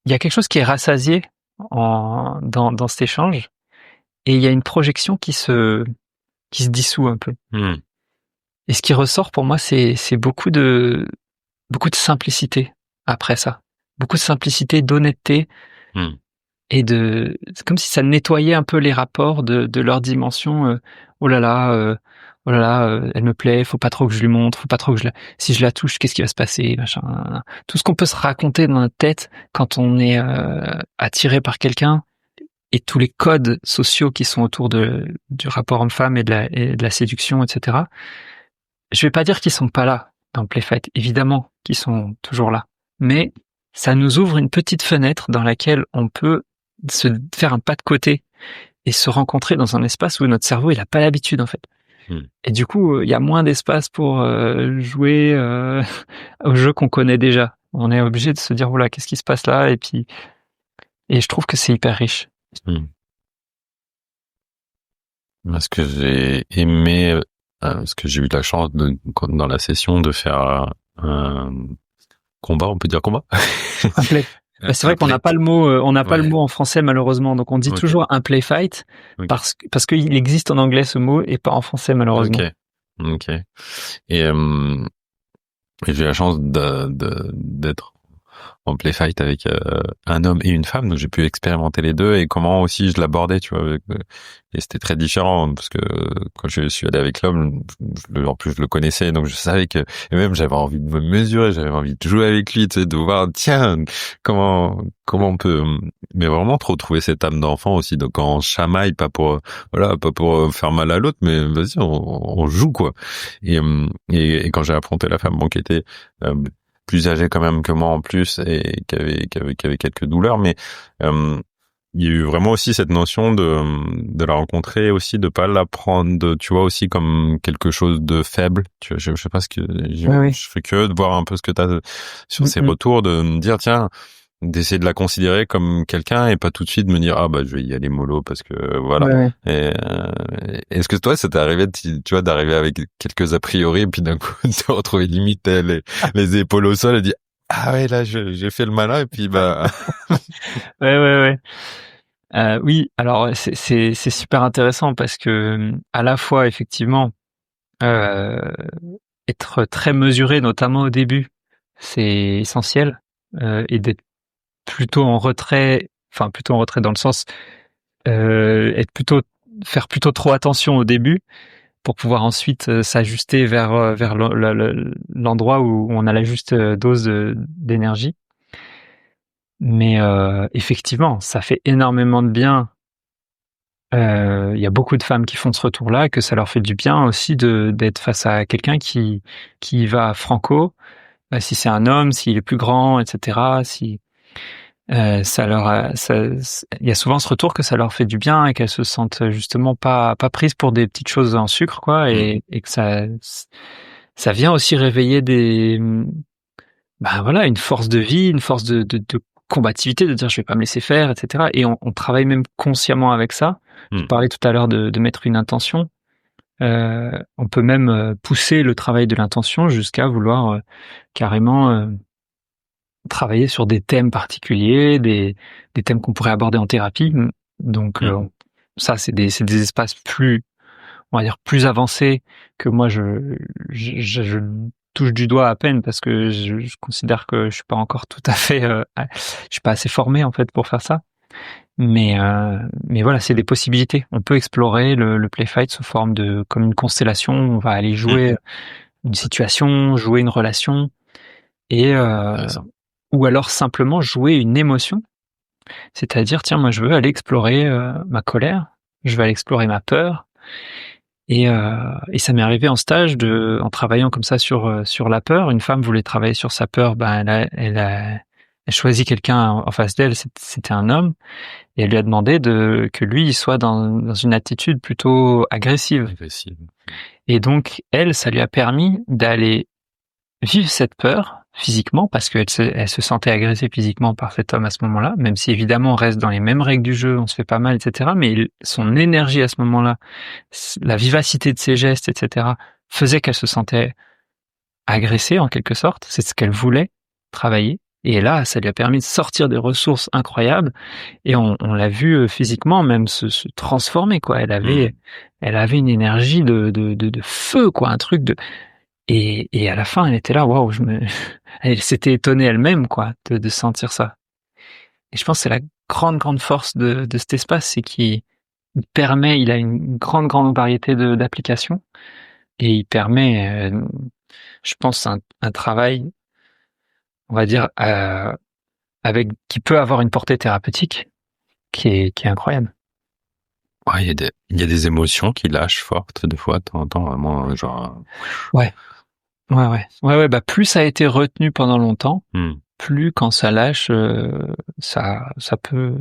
A: y a quelque chose qui est rassasié dans cet échange, et il y a une projection qui se dissout un peu. Et ce qui ressort pour moi, c'est beaucoup de simplicité. après ça. Beaucoup de simplicité, d'honnêteté,
B: Hmm.
A: et c'est comme si ça nettoyait un peu les rapports de leur dimension. Oh là là, elle me plaît, faut pas trop que je lui montre, faut pas trop que si je la touche, qu'est-ce qui va se passer, machin. Tout ce qu'on peut se raconter dans notre tête quand on est attiré par quelqu'un, et tous les codes sociaux qui sont autour du rapport homme-femme et de la séduction, etc. Je vais pas dire qu'ils sont pas là dans le play fight, évidemment qu'ils sont toujours là, mais ça nous ouvre une petite fenêtre dans laquelle on peut se faire un pas de côté et se rencontrer dans un espace où notre cerveau il a pas l'habitude en fait. Et du coup, il y a moins d'espace pour jouer au jeu qu'on connaît déjà. On est obligé de se dire voilà, qu'est-ce qui se passe là, et je trouve que c'est hyper riche.
B: Ce que j'ai aimé, parce que j'ai eu la chance dans la session de faire un combat, on peut dire combat.
A: Un play. Bah, c'est vrai qu'on n'a pas le mot, pas le mot en français malheureusement, donc on dit toujours un play fight parce qu'il existe en anglais ce mot et pas en français malheureusement.
B: Ok. Et j'ai eu la chance d'être en play fight avec un homme et une femme, donc j'ai pu expérimenter les deux et comment aussi je l'abordais, tu vois. Et c'était très différent parce que quand je suis allé avec l'homme, en plus je le connaissais, donc je savais que, et même j'avais envie de me mesurer, j'avais envie de jouer avec lui, tu sais, de voir, tiens, comment on peut, mais vraiment trop trouver cette âme d'enfant aussi. Donc quand on chamaille, pas pour faire mal à l'autre, mais vas-y, on joue quoi. Et quand j'ai affronté la femme, bon, qui était plus âgée quand même que moi en plus et qui avait quelques douleurs, mais il y a eu vraiment aussi cette notion de la rencontrer aussi, de pas la prendre, tu vois, aussi comme quelque chose de faible. Tu vois, je sais pas je serais curieux de voir un peu ce que t'as sur ces retours, de me dire tiens, d'essayer de la considérer comme quelqu'un et pas tout de suite me dire je vais y aller mollo parce que voilà. Et est-ce que toi ça t'est arrivé tu vois, d'arriver avec quelques a priori et puis d'un coup de te retrouver limite les épaules au sol et dire là j'ai fait le malin et puis
A: ouais. Oui, alors c'est super intéressant parce que à la fois effectivement être très mesuré, notamment au début, c'est essentiel, et d'être plutôt en retrait dans le sens faire plutôt trop attention au début pour pouvoir ensuite s'ajuster vers l'endroit où on a la juste dose d'énergie. Mais effectivement, ça fait énormément de bien. Il y a beaucoup de femmes qui font ce retour-là, que ça leur fait du bien aussi d'être face à quelqu'un qui va franco, si c'est un homme, s'il est plus grand, etc. Si il y a souvent ce retour que ça leur fait du bien et qu'elles se sentent justement pas prises pour des petites choses en sucre, quoi, et que ça vient aussi réveiller une force de vie, une force de combativité, de dire je vais pas me laisser faire, etc. Et on travaille même consciemment avec ça. Tu parlais tout à l'heure de mettre une intention. On peut même pousser le travail de l'intention jusqu'à vouloir carrément travailler sur des thèmes particuliers, des thèmes qu'on pourrait aborder en thérapie. Donc ça, c'est des espaces plus, on va dire, plus avancés que moi je touche du doigt à peine parce que je considère que je suis pas encore tout à fait, je suis pas assez formé en fait pour faire ça. Mais voilà, c'est des possibilités. On peut explorer le play fight sous forme comme une constellation. On va aller jouer une situation, jouer une relation, et ou alors simplement jouer une émotion. C'est-à-dire, tiens, moi je veux aller explorer ma colère, je veux aller explorer ma peur. Et ça m'est arrivé en stage en travaillant comme ça sur la peur. Une femme voulait travailler sur sa peur, elle a choisi quelqu'un en face d'elle, c'était un homme, et elle lui a demandé que lui il soit dans une attitude plutôt agressive. Et donc ça lui a permis d'aller vivre cette peur physiquement, parce qu'elle se sentait agressée physiquement par cet homme à ce moment-là, même si évidemment on reste dans les mêmes règles du jeu, on se fait pas mal, etc. Mais son énergie à ce moment-là, la vivacité de ses gestes, etc., faisait qu'elle se sentait agressée en quelque sorte. C'est ce qu'elle voulait travailler. Et là, ça lui a permis de sortir des ressources incroyables. Et on l'a vu physiquement même se transformer, quoi. Elle avait une énergie de feu, quoi, un truc Et à la fin, elle était là, waouh, elle s'était étonnée elle-même, quoi, de sentir ça. Et je pense que c'est la grande force de cet espace, c'est qu'il permet, il a une grande variété d'applications, et il permet, je pense, un travail, on va dire, avec, qui peut avoir une portée thérapeutique, qui est incroyable.
B: Ouais, il y a des émotions qui lâchent fortes, des fois, de temps en temps, vraiment, genre...
A: Ouais. Bah, plus ça a été retenu pendant longtemps, plus quand ça lâche, ça peut,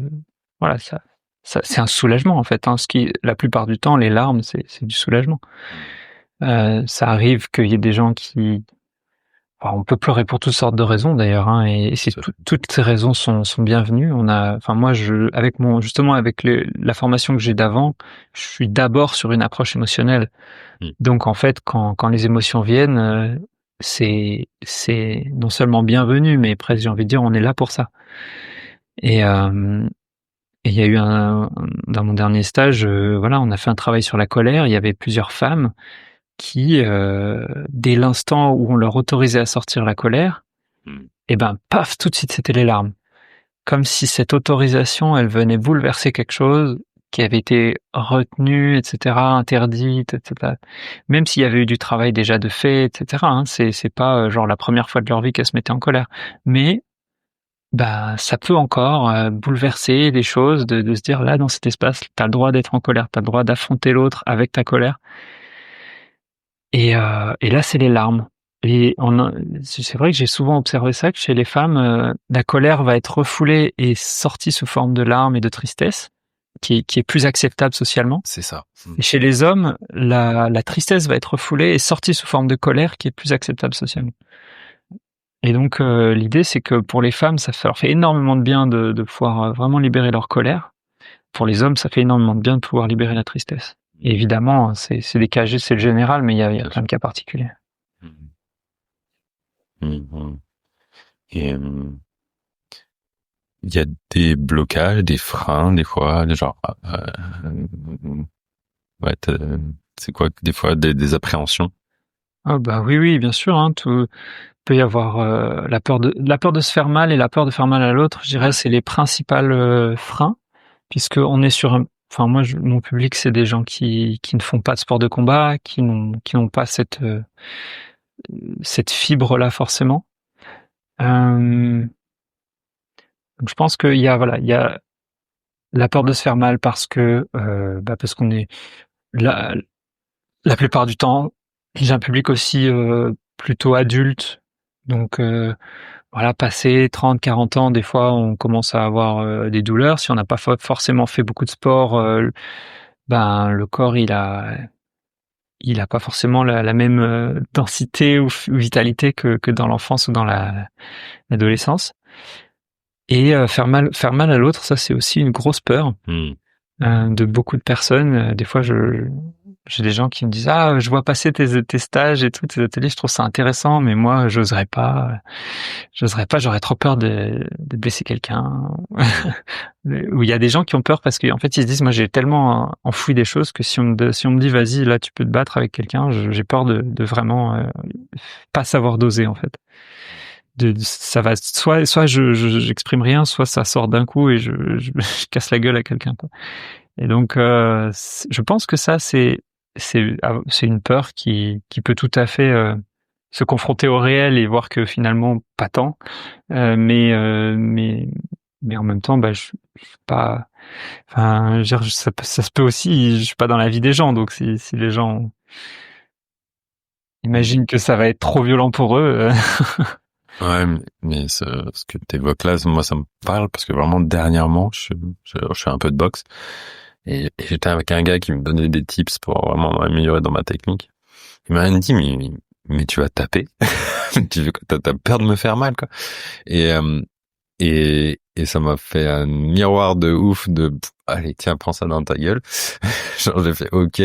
A: voilà, ça, c'est un soulagement, en fait, hein. La plupart du temps, les larmes, c'est du soulagement. Ça arrive qu'il y ait des gens qui, enfin, on peut pleurer pour toutes sortes de raisons d'ailleurs, hein, et toutes ces raisons sont bienvenues. Moi, justement avec la formation que j'ai d'avant, je suis d'abord sur une approche émotionnelle. Donc en fait, quand les émotions viennent, c'est non seulement bienvenu, mais presque, j'ai envie de dire, on est là pour ça. Et il y a eu dans mon dernier stage, voilà, on a fait un travail sur la colère. Il y avait plusieurs femmes qui, dès l'instant où on leur autorisait à sortir la colère, et ben, paf, tout de suite, c'était les larmes. Comme si cette autorisation, elle venait bouleverser quelque chose qui avait été retenu, etc., interdite, etc. Même s'il y avait eu du travail déjà de fait, etc., hein, c'est pas genre la première fois de leur vie qu'elles se mettaient en colère. Mais, bah, ça peut encore bouleverser les choses, de se dire, là, dans cet espace, t'as le droit d'être en colère, t'as le droit d'affronter l'autre avec ta colère. Et là, c'est les larmes. Et c'est vrai que j'ai souvent observé ça, que chez les femmes, la colère va être refoulée et sortie sous forme de larmes et de tristesse, qui est plus acceptable socialement.
B: C'est ça.
A: Et chez les hommes, la tristesse va être refoulée et sortie sous forme de colère, qui est plus acceptable socialement. Et donc l'idée, c'est que pour les femmes, ça leur fait énormément de bien de pouvoir vraiment libérer leur colère. Pour les hommes, ça fait énormément de bien de pouvoir libérer la tristesse. Et évidemment, c'est des cas, c'est le général, mais il y a plein de cas particuliers.
B: Et il y a des blocages, des freins, des fois, genre, ouais, c'est quoi, des fois, des appréhensions?
A: Ah bah oui, bien sûr, hein, tout peut y avoir la peur de se faire mal et la peur de faire mal à l'autre. Je dirais, c'est les principales freins, puisque on est sur enfin moi, mon public, c'est des gens qui ne font pas de sport de combat, qui n'ont pas cette fibre-là forcément. Donc je pense qu'il y a, voilà, il y a la peur de se faire mal parce qu'on est la plupart du temps, j'ai un public aussi plutôt adulte, donc voilà, passé 30, 40 ans, des fois on commence à avoir des douleurs. Si on n'a pas forcément fait beaucoup de sport, le corps il a pas forcément la même densité ou vitalité que dans l'enfance ou dans l'adolescence. Et faire mal à l'autre, ça c'est aussi une grosse peur de beaucoup de personnes. Des fois, j'ai des gens qui me disent, ah, je vois passer tes stages et tout, tes ateliers, je trouve ça intéressant, mais moi j'oserais pas, j'aurais trop peur de blesser quelqu'un. Ou il y a des gens qui ont peur parce qu'en fait ils se disent, moi j'ai tellement enfoui des choses que si on me dit, vas-y, là tu peux te battre avec quelqu'un, j'ai peur de vraiment pas savoir doser, en fait. Ça va, soit j'exprime rien, soit ça sort d'un coup et je casse la gueule à quelqu'un, quoi. Et donc je pense que ça c'est une peur qui peut tout à fait se confronter au réel et voir que finalement pas tant, mais en même temps, je suis pas, enfin, je veux dire, ça se peut aussi, je suis pas dans la vie des gens, donc si les gens imaginent que ça va être trop violent pour eux.
B: Ouais, mais ce que tu évoques là, moi ça me parle parce que vraiment dernièrement, je fais un peu de boxe et j'étais avec un gars qui me donnait des tips pour vraiment m'améliorer dans ma technique. Il m'a dit, mais tu vas taper. T'as peur de me faire mal, quoi. Et ça m'a fait un miroir de ouf allez, tiens, prends ça dans ta gueule. Genre, j'ai fait, ok,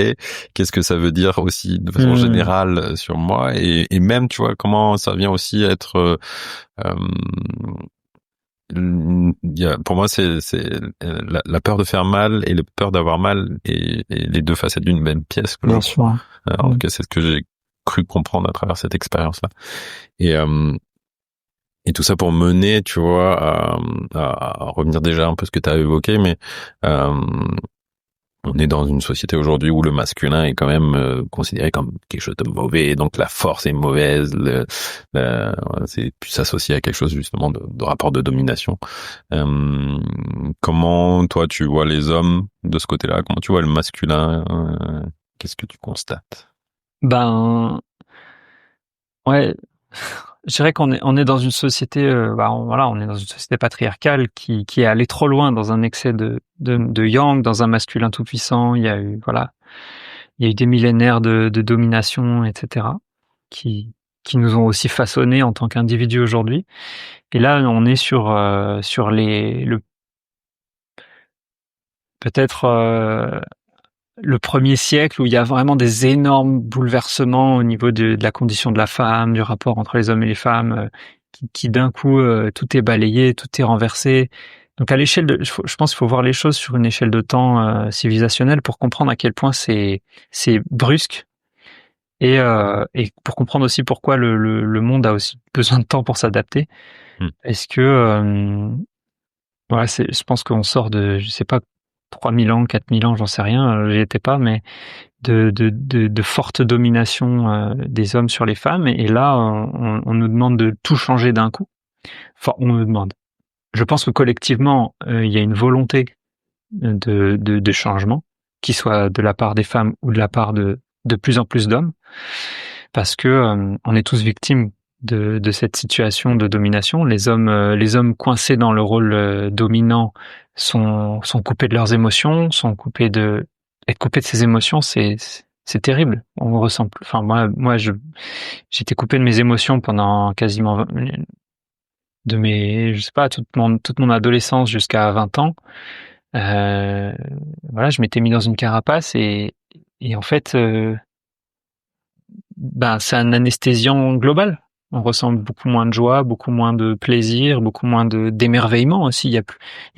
B: qu'est-ce que ça veut dire aussi de façon générale sur moi et même, tu vois, comment ça vient aussi être, pour moi, c'est la peur de faire mal et la peur d'avoir mal et les deux facettes d'une même pièce, quoi.
A: Bien sûr.
B: Alors que c'est ce que j'ai
C: cru comprendre à travers cette expérience-là. Et tout ça pour mener, tu vois, à revenir déjà un peu ce que tu as évoqué, mais on est dans une société aujourd'hui où le masculin est quand même considéré comme quelque chose de mauvais, donc la force est mauvaise, c'est plus associé à quelque chose justement de rapport de domination. Comment toi tu vois les hommes de ce côté-là? Comment tu vois le masculin? Qu'est-ce que tu constates?
A: Ben, ouais, je dirais on est dans une société, on est dans une société patriarcale qui est allée trop loin dans un excès de yang, dans un masculin tout puissant. Il y a eu des millénaires de domination, etc., qui nous ont aussi façonnés en tant qu'individus aujourd'hui. Et là, on est sur le premier siècle où il y a vraiment des énormes bouleversements au niveau de la condition de la femme, du rapport entre les hommes et les femmes, qui d'un coup, tout est balayé, tout est renversé. Donc à l'échelle je pense qu'il faut voir les choses sur une échelle de temps civilisationnelle pour comprendre à quel point c'est brusque et pour comprendre aussi pourquoi le monde a aussi besoin de temps pour s'adapter. Est-ce que voilà, je pense qu'on sort de, je sais pas, 3000 ans, 4000 ans, j'en sais rien, j'y étais pas, mais de forte domination des hommes sur les femmes. Et là, on nous demande de tout changer d'un coup. Enfin, on nous demande. Je pense que collectivement, il y a une volonté de changement, qui soit de la part des femmes ou de la part de plus en plus d'hommes, parce que on est tous victimes de cette situation de domination. Les hommes coincés dans le rôle dominant sont coupés de leurs émotions, être coupé de ses émotions, c'est terrible. On ressent plus. Enfin moi j'étais coupé de mes émotions pendant quasiment je sais pas, toute mon adolescence jusqu'à 20 ans. Voilà, je m'étais mis dans une carapace et en fait c'est un anesthésiant global. On ressent beaucoup moins de joie, beaucoup moins de plaisir, beaucoup moins d'émerveillement aussi. Il y a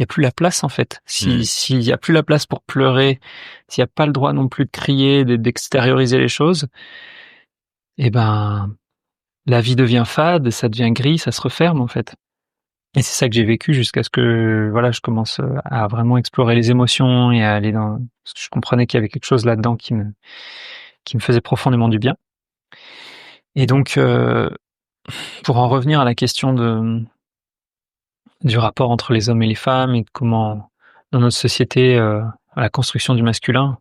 A: plus la place en fait. S'il y a plus la place pour pleurer, s'il y a pas le droit non plus de crier, d'extérioriser les choses, la vie devient fade, ça devient gris, ça se referme en fait. Et c'est ça que j'ai vécu jusqu'à ce que je commence à vraiment explorer les émotions et à aller parce que je comprenais qu'il y avait quelque chose là-dedans qui me faisait profondément du bien. Et donc pour en revenir à la question du rapport entre les hommes et les femmes et de comment dans notre société à la construction du masculin,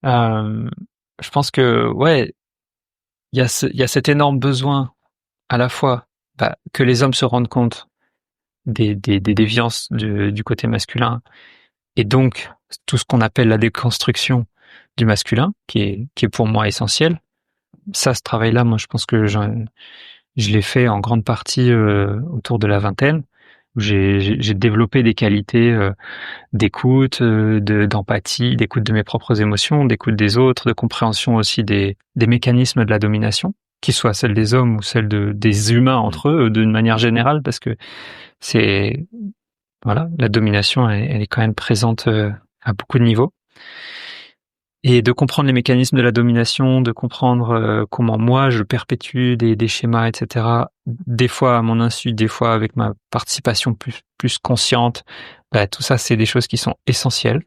A: je pense que il y a cet énorme besoin à la fois que les hommes se rendent compte des déviances du côté masculin et donc tout ce qu'on appelle la déconstruction du masculin qui est pour moi essentiel. Ça, ce travail-là, moi je pense que je l'ai fait en grande partie autour de la vingtaine, où j'ai développé des qualités d'écoute, d'empathie, d'écoute de mes propres émotions, d'écoute des autres, de compréhension aussi des mécanismes de la domination, qu'ils soient celles des hommes ou celles des humains entre eux, d'une manière générale, parce que la domination, elle est quand même présente à beaucoup de niveaux. Et de comprendre les mécanismes de la domination, de comprendre comment moi je perpétue des schémas, etc. Des fois à mon insu, des fois avec ma participation plus consciente. Tout ça, c'est des choses qui sont essentielles.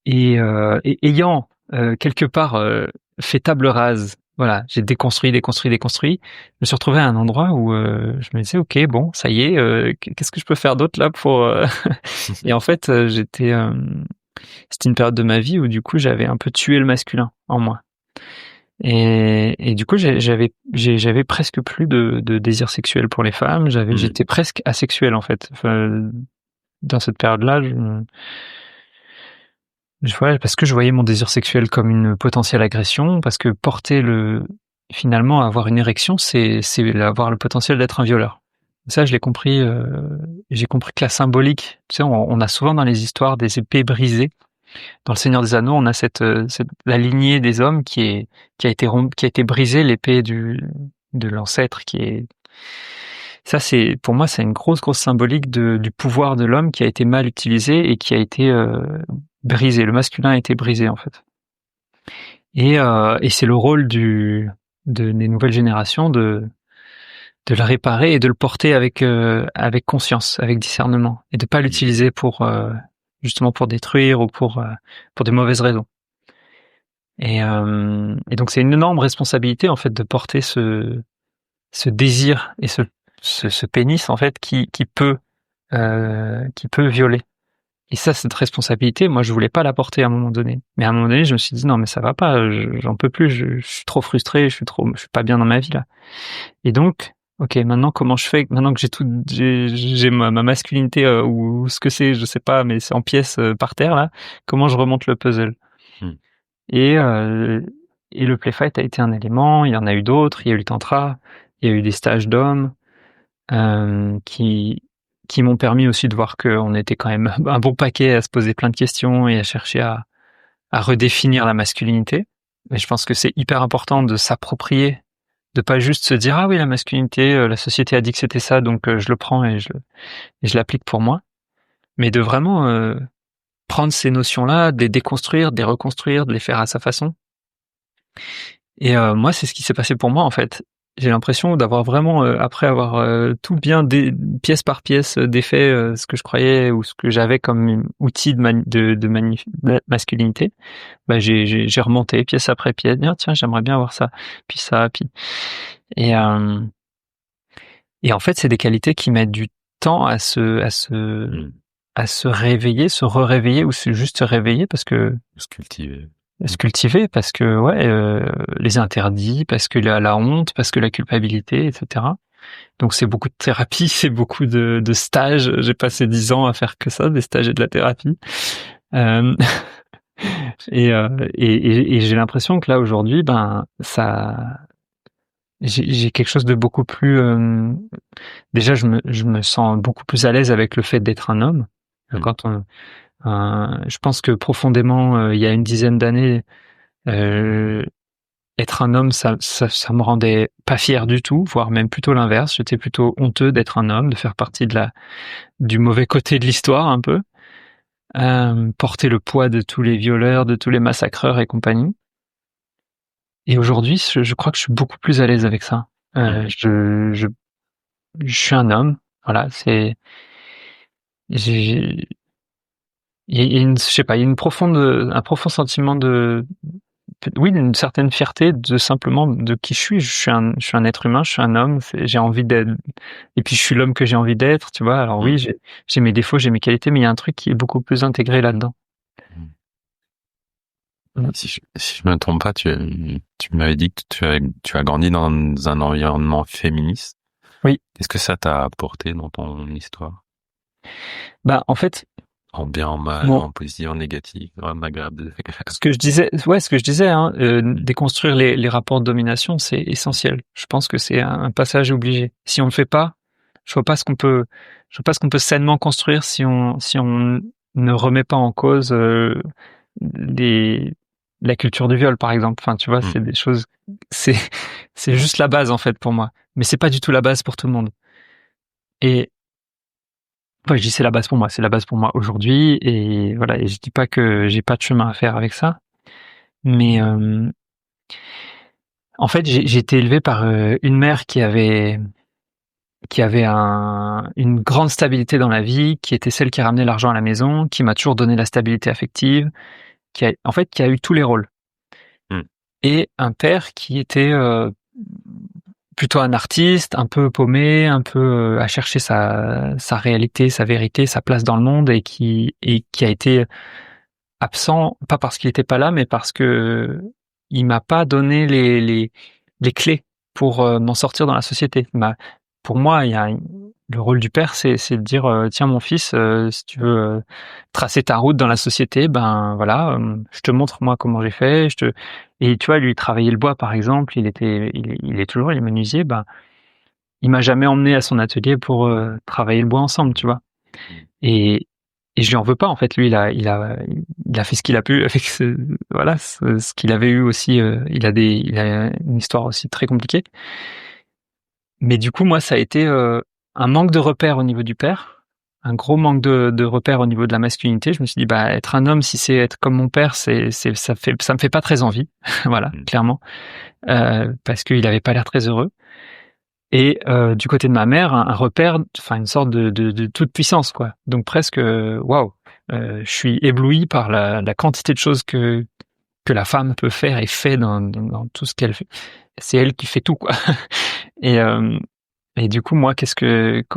A: Et ayant quelque part fait table rase, voilà, j'ai déconstruit. Je me suis retrouvé à un endroit où je me disais, ok, bon, ça y est, qu'est-ce que je peux faire d'autre là pour Et en fait, c'était une période de ma vie où du coup j'avais un peu tué le masculin en moi. Et du coup j'avais presque plus de désir sexuel pour les femmes. J'étais presque asexuel en fait. Enfin, dans cette période-là, parce que je voyais mon désir sexuel comme une potentielle agression, parce que finalement avoir une érection, c'est avoir le potentiel d'être un violeur. Ça, je l'ai compris. J'ai compris que la symbolique, tu sais, on a souvent dans les histoires des épées brisées. Dans le Seigneur des Anneaux, on a la lignée des hommes qui a été brisée, l'épée de l'ancêtre ça, pour moi, c'est une grosse symbolique du pouvoir de l'homme qui a été mal utilisé et qui a été brisé. Le masculin a été brisé en fait. Et c'est le rôle des nouvelles générations de le réparer et de le porter avec conscience, avec discernement, et de pas l'utiliser pour justement pour détruire ou pour des mauvaises raisons. Et donc c'est une énorme responsabilité en fait de porter ce désir et ce pénis en fait qui peut violer. Et ça, cette responsabilité, moi je voulais pas la porter à un moment donné. Mais à un moment donné, je me suis dit non mais ça va pas, j'en peux plus, je suis trop frustré, je suis pas bien dans ma vie là. Et donc ok, maintenant comment je fais maintenant que j'ai ma masculinité ou ce que c'est, je sais pas, mais c'est en pièces par terre là, comment je remonte le puzzle? Et le play fight a été un élément, il y en a eu d'autres, il y a eu le tantra, il y a eu des stages d'hommes qui m'ont permis aussi de voir qu'on était quand même un bon paquet à se poser plein de questions et à chercher à redéfinir la masculinité. Mais je pense que c'est hyper important de s'approprier, de pas juste se dire ah oui la masculinité, la société a dit que c'était ça donc je le prends et je l'applique pour moi, mais de vraiment prendre ces notions-là, de les déconstruire, de les reconstruire, de les faire à sa façon. Et moi, c'est ce qui s'est passé pour moi en fait. J'ai l'impression d'avoir vraiment, après avoir tout bien pièce par pièce défait ce que je croyais ou ce que j'avais comme outil de masculinité, bah j'ai remonté pièce après pièce. Tiens, j'aimerais bien avoir ça, puis ça, puis et en fait, c'est des qualités qui mettent du temps à se réveiller, se re-réveiller ou juste se réveiller parce que se cultiver parce que les interdits, parce que la honte, parce que la culpabilité, etc. Donc c'est beaucoup de thérapie, c'est beaucoup de stages. J'ai passé 10 ans à faire que ça, des stages et de la thérapie. Et j'ai l'impression que là aujourd'hui, j'ai quelque chose de beaucoup plus. Déjà, je me sens beaucoup plus à l'aise avec le fait d'être un homme. Je pense que profondément, il y a une dizaine d'années, être un homme, ça me rendait pas fier du tout, voire même plutôt l'inverse. J'étais plutôt honteux d'être un homme, de faire partie du mauvais côté de l'histoire un peu, porter le poids de tous les violeurs, de tous les massacreurs et compagnie. Et aujourd'hui, je crois que je suis beaucoup plus à l'aise avec ça. Je suis un homme, voilà. Il y a une, je sais pas, il y a un profond sentiment d'une certaine fierté de simplement de qui je suis. Je suis un être humain, je suis un homme, j'ai envie d'être, et puis je suis l'homme que j'ai envie d'être, tu vois. Alors oui, j'ai mes défauts, j'ai mes qualités, mais il y a un truc qui est beaucoup plus intégré là-dedans.
C: Si je me trompe pas, tu m'avais dit que tu as grandi dans un environnement féministe.
A: Oui.
C: Est-ce que ça t'a apporté dans ton histoire?
A: En fait,
C: en bien, en mal, en positif, en négatif, en agréable.
A: Ce que je disais, déconstruire les rapports de domination, c'est essentiel. Je pense que c'est un passage obligé. Si on le fait pas, je vois pas ce qu'on peut sainement construire si on ne remet pas en cause la culture du viol, par exemple. Enfin, tu vois, c'est des choses, c'est juste la base en fait pour moi. Mais c'est pas du tout la base pour tout le monde. Et je dis c'est la base pour moi, aujourd'hui, et voilà, et je dis pas que j'ai pas de chemin à faire avec ça, mais en fait j'ai été élevé par une mère qui avait une grande stabilité dans la vie, qui était celle qui ramenait l'argent à la maison, qui m'a toujours donné la stabilité affective, qui a eu tous les rôles, et un père qui était plutôt un artiste, un peu paumé, un peu à chercher sa réalité, sa vérité, sa place dans le monde, et qui a été absent, pas parce qu'il était pas là, mais parce que il m'a pas donné les clés pour m'en sortir dans la société. Pour moi, il y a le rôle du père, c'est de dire tiens mon fils, si tu veux tracer ta route dans la société, voilà, je te montre moi comment j'ai fait, et tu vois, lui travailler le bois par exemple, il est toujours, il est menuisier, il m'a jamais emmené à son atelier pour travailler le bois ensemble, tu vois. Et je lui en veux pas en fait, lui il a fait ce qu'il a pu avec ce qu'il avait eu aussi, il a une histoire aussi très compliquée. Mais du coup moi ça a été un manque de repères au niveau du père, un gros manque de repères au niveau de la masculinité. Je me suis dit, bah, être un homme, si c'est être comme mon père, ça me fait pas très envie. Voilà, clairement. Parce qu'il avait pas l'air très heureux. Et du côté de ma mère, un repère, enfin une sorte de toute puissance, quoi. Donc presque, waouh, je suis ébloui par la quantité de choses que la femme peut faire et fait dans tout ce qu'elle fait. C'est elle qui fait tout, quoi. Et du coup, moi,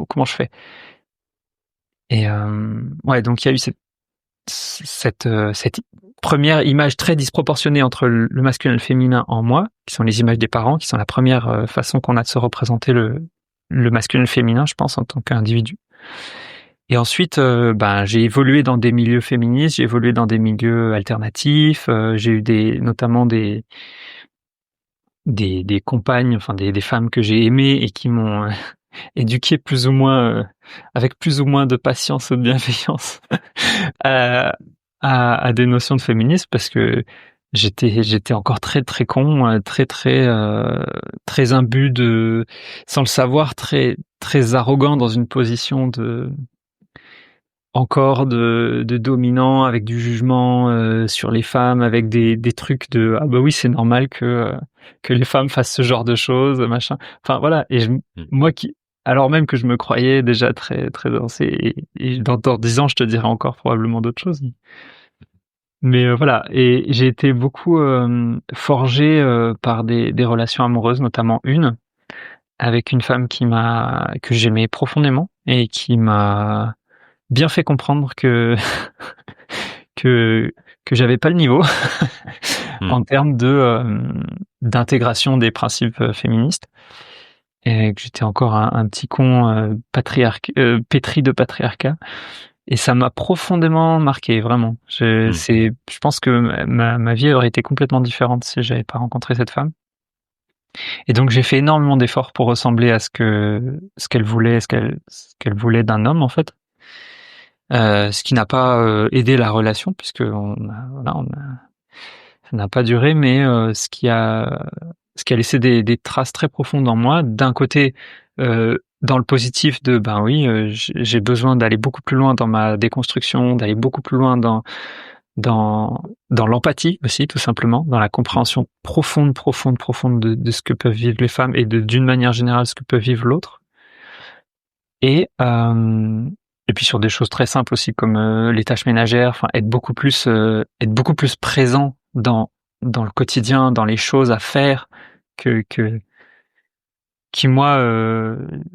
A: comment je fais? Et ouais, donc il y a eu cette première image très disproportionnée entre le masculin et le féminin en moi, qui sont les images des parents, qui sont la première façon qu'on a de se représenter le masculin et le féminin, je pense, en tant qu'individu. Et ensuite, j'ai évolué dans des milieux féministes, j'ai évolué dans des milieux alternatifs, j'ai eu notamment des compagnes, enfin des femmes que j'ai aimées et qui m'ont éduqué plus ou moins avec plus ou moins de patience ou de bienveillance à des notions de féminisme, parce que j'étais encore très très con, très imbu sans le savoir, très très arrogant, dans une position de dominant, avec du jugement sur les femmes, avec des trucs de ah bah oui, c'est normal que les femmes fassent ce genre de choses, machin. Enfin voilà, et moi alors même que je me croyais déjà très très avancé, et dans 10 ans je te dirais encore probablement d'autres choses. Mais voilà, et j'ai été beaucoup forgé par des relations amoureuses, notamment une avec une femme que j'aimais profondément et qui m'a bien fait comprendre que j'avais pas le niveau en termes d'intégration des principes féministes, et que j'étais encore un petit con pétri de patriarcat. Et ça m'a profondément marqué, vraiment. Je pense que ma vie aurait été complètement différente si j'avais pas rencontré cette femme. Et donc j'ai fait énormément d'efforts pour ressembler à ce qu'elle voulait, ce qu'elle voulait d'un homme, en fait. Ce qui n'a pas aidé la relation, puisque ça n'a pas duré, mais ce qui a laissé des traces très profondes en moi. D'un côté, dans le positif de ben oui, j'ai besoin d'aller beaucoup plus loin dans ma déconstruction, d'aller beaucoup plus loin dans l'empathie aussi, tout simplement, dans la compréhension profonde de ce que peuvent vivre les femmes, et d'une manière générale ce que peut vivre l'autre. Et puis sur des choses très simples aussi, comme les tâches ménagères, enfin être beaucoup plus présent dans le quotidien, dans les choses à faire, qui moi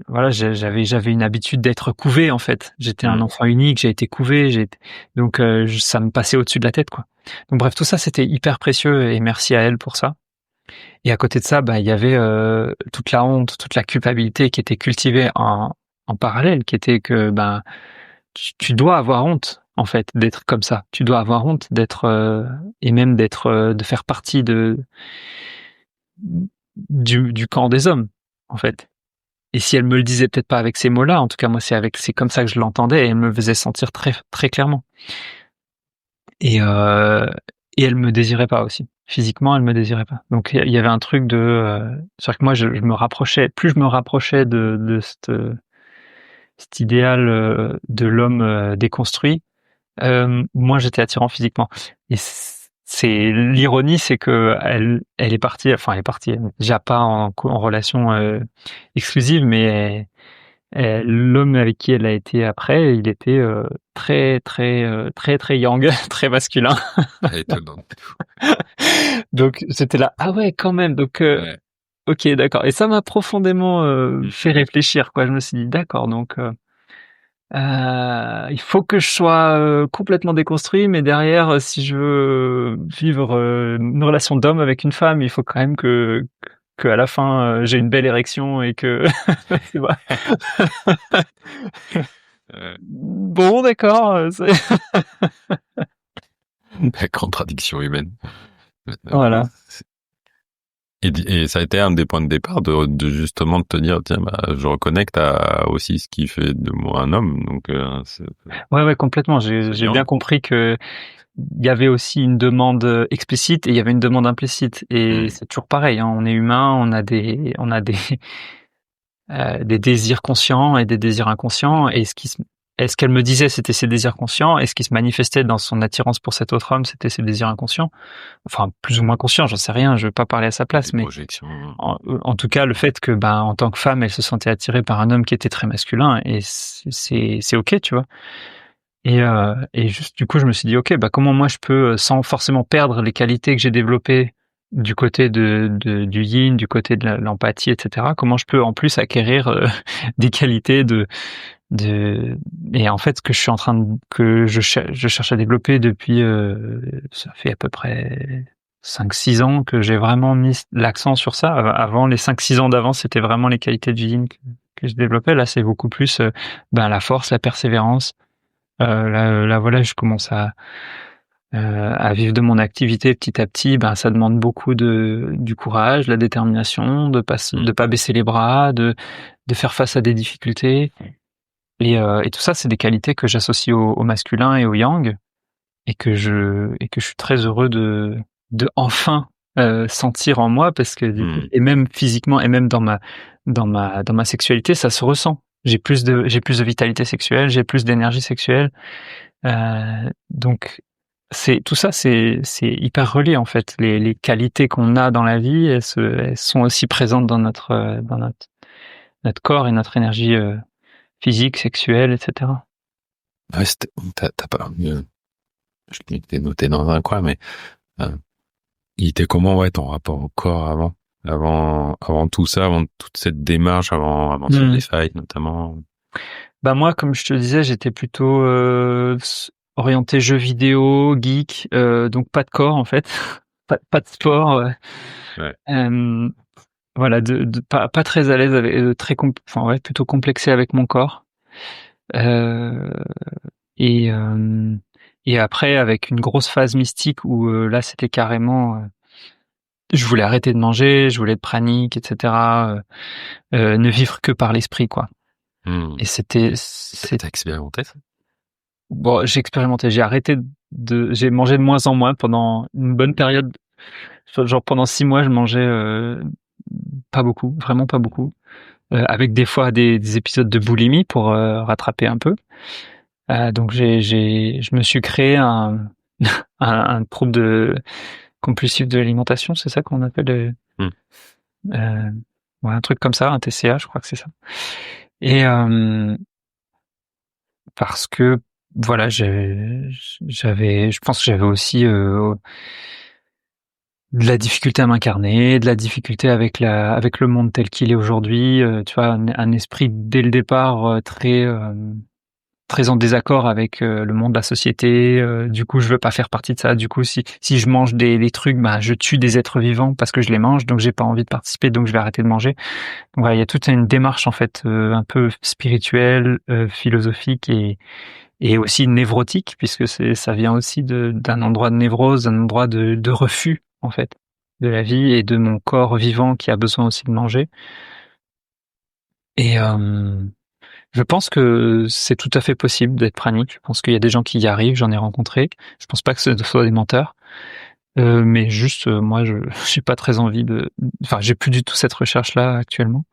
A: voilà, j'avais une habitude d'être couvé, en fait. J'étais un enfant unique, j'ai été couvé, donc ça me passait au-dessus de la tête, quoi. Donc bref, tout ça c'était hyper précieux, et merci à elle pour ça. Et à côté de ça, il y avait toute la honte, toute la culpabilité qui était cultivée en parallèle, qui était que tu dois avoir honte, en fait, d'être comme ça. Tu dois avoir honte d'être et même de faire partie du camp des hommes, en fait. Et si elle me le disait peut-être pas avec ces mots-là, en tout cas moi c'est comme ça que je l'entendais, et elle me le faisait sentir très très clairement. Et elle me désirait pas aussi. Physiquement, elle me désirait pas. Donc il y avait un truc c'est-à-dire que moi je me rapprochais, plus je me rapprochais de cet idéal de l'homme déconstruit, moins j'étais attirant physiquement. Et c'est l'ironie, c'est que elle est partie, déjà pas en relation exclusive, mais l'homme avec qui elle a été après, il était très très très très yang, très masculin.
C: Étonnant.
A: Donc c'était là, ah ouais, quand même. Donc
C: Ouais.
A: ok, d'accord. Et ça m'a profondément fait réfléchir, quoi. Je me suis dit, d'accord, donc il faut que je sois complètement déconstruit, mais derrière, si je veux vivre une relation d'homme avec une femme, il faut quand même que à la fin j'ai une belle érection, et que tu vois. Bon, d'accord.
C: La contradiction humaine.
A: Voilà.
C: Et ça a été un des points de départ de justement de te dire, tiens, je reconnecte à aussi ce qui fait de moi un homme. Donc
A: Ouais, complètement. J'ai bien compris que il y avait aussi une demande explicite et il y avait une demande implicite, et c'est toujours pareil, hein. On est humain, on a des désirs conscients et des désirs inconscients, et est ce qu'elle me disait, c'était ses désirs conscients, et ce qui se manifestait dans son attirance pour cet autre homme, c'était ses désirs inconscients. Enfin, plus ou moins conscients, j'en sais rien, je veux pas parler à sa place, mais en tout cas, le fait que, en tant que femme, elle se sentait attirée par un homme qui était très masculin, et c'est ok, tu vois. Et juste, du coup, je me suis dit, ok, comment moi je peux, sans forcément perdre les qualités que j'ai développées du côté du yin, du côté de l'empathie, etc. Comment je peux en plus acquérir des qualités et en fait, ce que je suis en train je cherche à développer depuis, ça fait à peu près 5-6 ans que j'ai vraiment mis l'accent sur ça. Avant, les 5-6 ans d'avant, c'était vraiment les qualités du yin que je développais. Là, c'est beaucoup plus, la force, la persévérance. Là, voilà, je commence à vivre de mon activité petit à petit. Ça demande beaucoup du courage, de la détermination, de pas baisser les bras, de faire face à des difficultés. Et tout ça, c'est des qualités que j'associe au masculin et au yang, et que je suis très heureux de enfin sentir en moi, parce que et même physiquement, et même dans ma sexualité, ça se ressent. J'ai plus de vitalité sexuelle, j'ai plus d'énergie sexuelle. Donc tout ça, c'est hyper relié en fait. Les qualités qu'on a dans la vie, elles sont aussi présentes dans notre corps et notre énergie physique, sexuelle, etc.
C: Ouais, t'as pas, je l'ai noté dans un coin, mais il était comment, ton rapport au corps avant tout ça, avant toute cette démarche, avant sur les fights notamment?
A: Moi, comme je te disais, j'étais plutôt orienté jeux vidéo, geek, donc pas de corps en fait, pas de sport.
C: Ouais.
A: Voilà, pas très à l'aise avec, plutôt complexé avec mon corps. Et après, avec une grosse phase mystique où là, c'était carrément, je voulais arrêter de manger, je voulais être pranique, etc. Ne vivre que par l'esprit, quoi. Et
C: T'as expérimenté ça?
A: Bon, j'ai expérimenté, j'ai mangé de moins en moins pendant une bonne période. Genre pendant 6 mois, je mangeais pas beaucoup, vraiment pas beaucoup, avec des fois des épisodes de boulimie pour rattraper un peu. Donc je me suis créé un trouble compulsif de l'alimentation, c'est ça qu'on appelle un truc comme ça, un TCA, je crois que c'est ça. Et parce que voilà, je pense que j'avais aussi de la difficulté à m'incarner, de la difficulté avec le monde tel qu'il est aujourd'hui, tu vois, un esprit dès le départ très en désaccord avec le monde de la société. Du coup, je veux pas faire partie de ça. Du coup, si je mange des trucs, je tue des êtres vivants parce que je les mange, donc j'ai pas envie de participer, donc je vais arrêter de manger. Donc voilà, il y a toute une démarche en fait un peu spirituelle, philosophique et aussi névrotique, puisque ça vient aussi d'un endroit de névrose, d'un endroit de refus en fait de la vie et de mon corps vivant qui a besoin aussi de manger. Et je pense que c'est tout à fait possible d'être pranique. Je pense qu'il y a des gens qui y arrivent, j'en ai rencontré. Je pense pas que ce soit des menteurs. Mais juste, moi, j'ai pas très envie j'ai plus du tout cette recherche-là actuellement.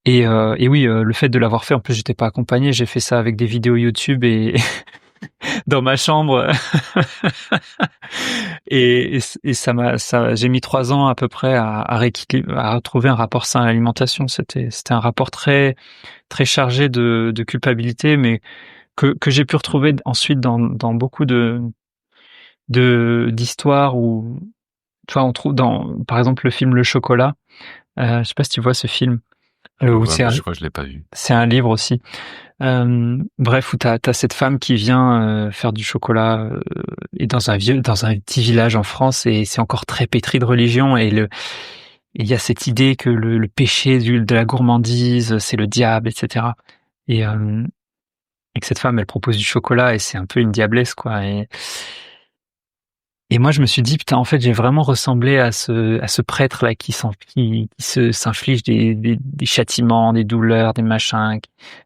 A: Et oui, le fait de l'avoir fait, en plus, j'étais pas accompagné. J'ai fait ça avec des vidéos YouTube et dans ma chambre. et j'ai mis 3 ans à peu près à retrouver un rapport sain à l'alimentation. C'était un rapport très, très chargé de culpabilité, mais que j'ai pu retrouver ensuite dans beaucoup d'histoires où, tu vois, on trouve par exemple, le film Le Chocolat. Je sais pas si tu vois ce film.
C: Je crois que je l'ai pas vu.
A: C'est un livre aussi. Bref, où t'as cette femme qui vient faire du chocolat et dans un petit village en France, et c'est encore très pétri de religion, et il y a cette idée que le péché de la gourmandise, c'est le diable, etc. Et que cette femme, elle propose du chocolat, et c'est un peu une diablesse, quoi. Et moi, je me suis dit, putain, en fait, j'ai vraiment ressemblé à ce prêtre-là qui s'inflige des châtiments, des douleurs, des machins,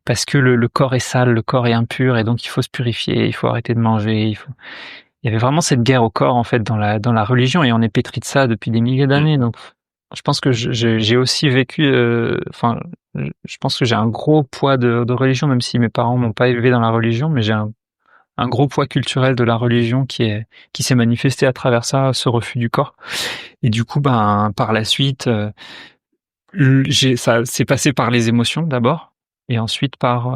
A: parce que le corps est sale, le corps est impur, et donc il faut se purifier, il faut arrêter de manger, il y avait vraiment cette guerre au corps, en fait, dans la religion, et on est pétri de ça depuis des milliers d'années, donc je pense que j'ai aussi vécu, enfin, je pense que j'ai un gros poids de religion, même si mes parents m'ont pas élevé dans la religion, mais j'ai un gros poids culturel de la religion qui s'est manifesté à travers ça, ce refus du corps. Et du coup, ben, par la suite, ça c'est passé par les émotions d'abord, et ensuite par,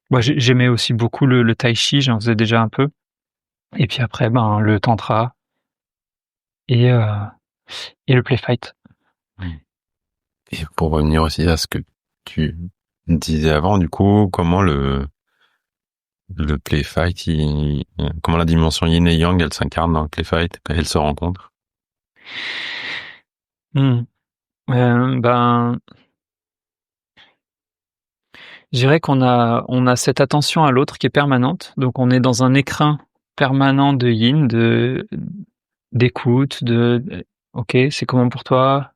A: moi j'aimais aussi beaucoup le tai chi, j'en faisais déjà un peu, et puis après, ben, le tantra et euh, et le play fight.
C: Et pour revenir aussi à ce que tu disais avant, du coup, comment le play fight, comment la dimension yin et yang, elle s'incarne dans le play fight, elle se rencontre.
A: Ben, je dirais qu'on a cette attention à l'autre qui est permanente, donc on est dans un écrin permanent de yin, d'écoute, ok, c'est comment pour toi?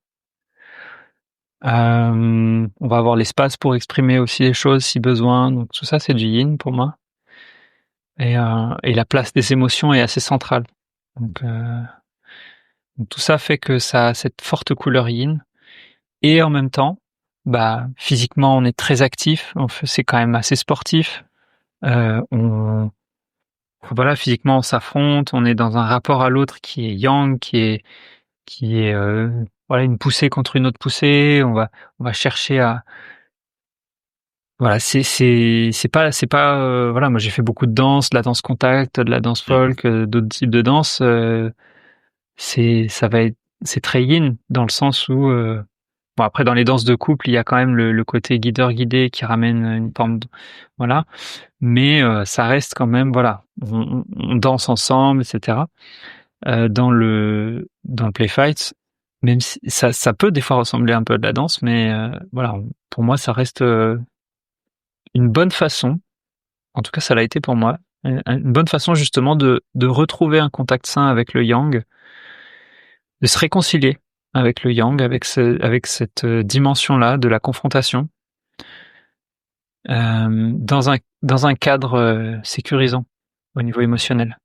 A: On va avoir l'espace pour exprimer aussi les choses si besoin, donc tout ça c'est du yin pour moi. Et la place des émotions est assez centrale. Donc tout ça fait que ça a cette forte couleur yin. Et en même temps, bah physiquement on est très actif, c'est quand même assez sportif. Voilà, physiquement on s'affronte, on est dans un rapport à l'autre qui est yang, qui est voilà, une poussée contre une autre poussée. On va chercher à, voilà, c'est pas voilà, moi j'ai fait beaucoup de danse, de la danse contact, de la danse folk, d'autres types de danse. C'est très yin dans le sens où bon, après dans les danses de couple il y a quand même le côté guideur guidé qui ramène une forme voilà, mais ça reste quand même, voilà, on danse ensemble, etc. Dans le play fight, même si ça peut des fois ressembler un peu à de la danse, mais voilà, pour moi ça reste une bonne façon, en tout cas ça l'a été pour moi, une bonne façon justement de retrouver un contact sain avec le yang, de se réconcilier avec le yang, avec cette dimension-là de la confrontation, dans un cadre sécurisant au niveau émotionnel.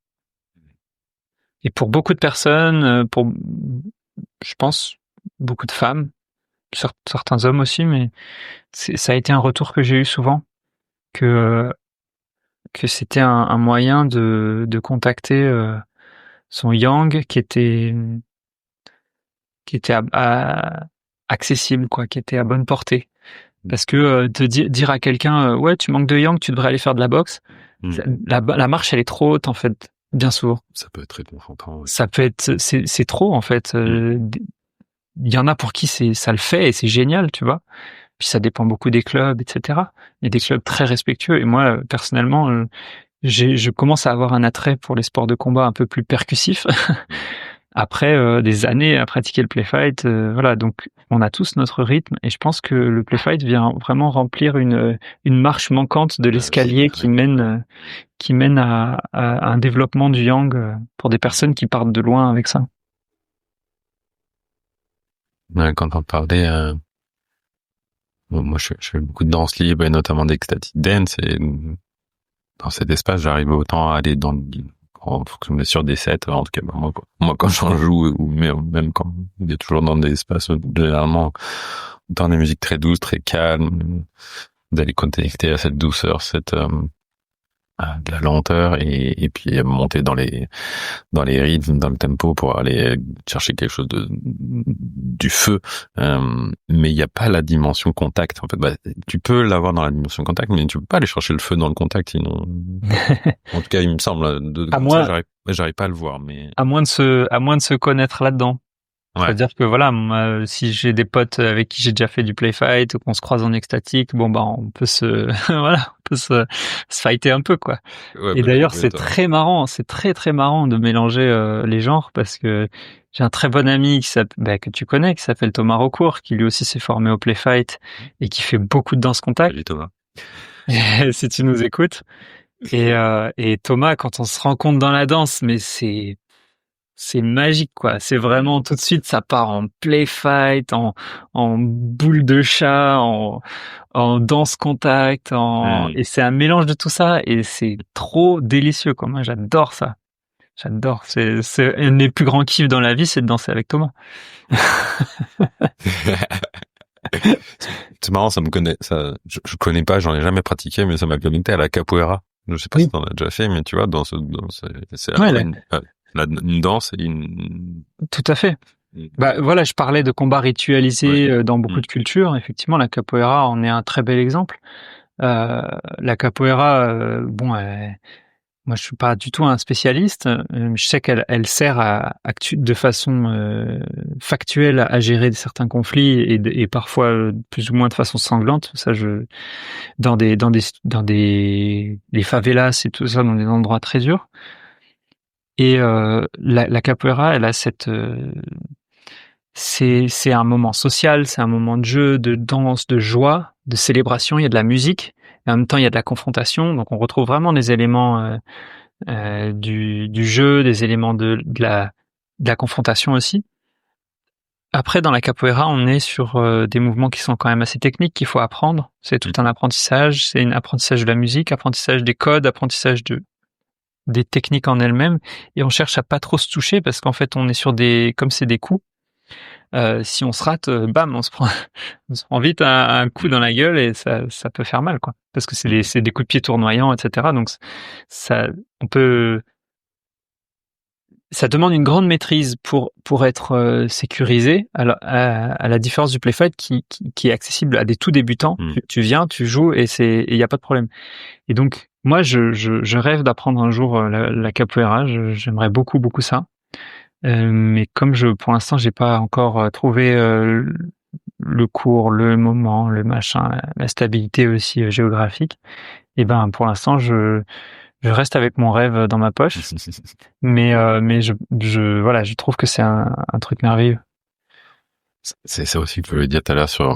A: Et pour beaucoup de personnes, je pense, beaucoup de femmes, certains hommes aussi, mais ça a été un retour que j'ai eu souvent, que c'était un moyen de contacter son yang qui était accessible, quoi, qui était à bonne portée. Parce que dire à quelqu'un ouais, tu manques de yang, tu devrais aller faire de la boxe, la marche elle est trop haute en fait, bien souvent.
C: Ça peut être très confrontant. Ouais.
A: Ça peut être, c'est trop en fait. Il y en a pour qui ça le fait et c'est génial, tu vois. Puis ça dépend beaucoup des clubs, etc. Il y a des clubs très respectueux, et moi personnellement, je commence à avoir un attrait pour les sports de combat un peu plus percussifs. Après des années à pratiquer le play fight, voilà, donc on a tous notre rythme, et je pense que le play fight vient vraiment remplir une marche manquante de l'escalier qui mène à un développement du yang pour des personnes qui partent de loin avec ça.
C: Quand on parlait, moi je fais beaucoup de danse libre et notamment d'ecstatic dance, et dans cet espace j'arrive autant à aller en fonction bien sûr des sets, en tout cas moi quand j'en joue, ou même quand il y a toujours dans des espaces généralement dans des musiques très douces, très calmes, d'aller connecter à cette douceur, de la lenteur, et puis monter dans les rythmes, dans le tempo, pour aller chercher quelque chose du feu, mais il n'y a pas la dimension contact en fait. Tu peux l'avoir dans la dimension contact, mais tu peux pas aller chercher le feu dans le contact, sinon en tout cas il me semble j'arrive pas à le voir, mais
A: à moins de se connaître là-dedans.
C: Ouais.
A: C'est-à-dire que voilà, moi, si j'ai des potes avec qui j'ai déjà fait du play fight ou qu'on se croise en extatique, bon bah on peut voilà, on peut se fighter un peu, quoi.
C: Ouais,
A: Et d'ailleurs c'est très marrant, c'est très très marrant de mélanger les genres, parce que j'ai un très bon ami que tu connais, qui s'appelle Thomas Rocourt, qui lui aussi s'est formé au play fight et qui fait beaucoup de danse contact.
C: Salut Thomas.
A: Si tu nous écoutes. Et Thomas, quand on se rencontre dans la danse, mais c'est magique, quoi. C'est vraiment tout de suite, ça part en play fight, en boule de chat, en danse contact, et c'est un mélange de tout ça, et c'est trop délicieux, quoi. Moi, j'adore ça. J'adore. C'est un des plus grands kiffs dans la vie, c'est de danser avec Thomas.
C: C'est marrant, je connais pas, j'en ai jamais pratiqué, mais ça m'a connecté à la capoeira. Je sais pas si t'en as déjà fait, mais tu vois, c'est
A: Ouais,
C: une danse et une...
A: tout à fait. Bah voilà, je parlais de combat ritualisé dans beaucoup de cultures. Effectivement, la capoeira en est un très bel exemple. La capoeira, moi je suis pas du tout un spécialiste. Je sais qu'elle sert de façon factuelle à gérer certains conflits et parfois plus ou moins de façon sanglante. Ça, dans les favelas et tout ça, dans des endroits très durs. Et la capoeira, elle a c'est un moment social, c'est un moment de jeu, de danse, de joie, de célébration. Il y a de la musique, et en même temps il y a de la confrontation. Donc on retrouve vraiment des éléments du jeu, des éléments de la confrontation aussi. Après, dans la capoeira, on est sur des mouvements qui sont quand même assez techniques, qu'il faut apprendre. C'est tout un apprentissage. C'est un apprentissage de la musique, apprentissage des codes, apprentissage des techniques en elles-mêmes. Et on cherche à pas trop se toucher parce qu'en fait, on est sur comme c'est des coups. Si on se rate, bam, on se prend vite un coup dans la gueule et ça peut faire mal, quoi. Parce que c'est des coups de pied tournoyants, etc. Donc ça demande une grande maîtrise pour être sécurisé. Alors à la différence du play fight qui est accessible à des tout débutants. Tu viens, tu joues et il y a pas de problème. Et donc moi je rêve d'apprendre un jour la capoeira. J'aimerais beaucoup ça. Mais comme pour l'instant, j'ai pas encore trouvé le cours, le moment, le machin, la stabilité aussi géographique. Et ben, pour l'instant, je reste avec mon rêve dans ma poche. mais voilà, je trouve que c'est un truc merveilleux.
C: C'est ça aussi que je voulais dire tout à l'heure sur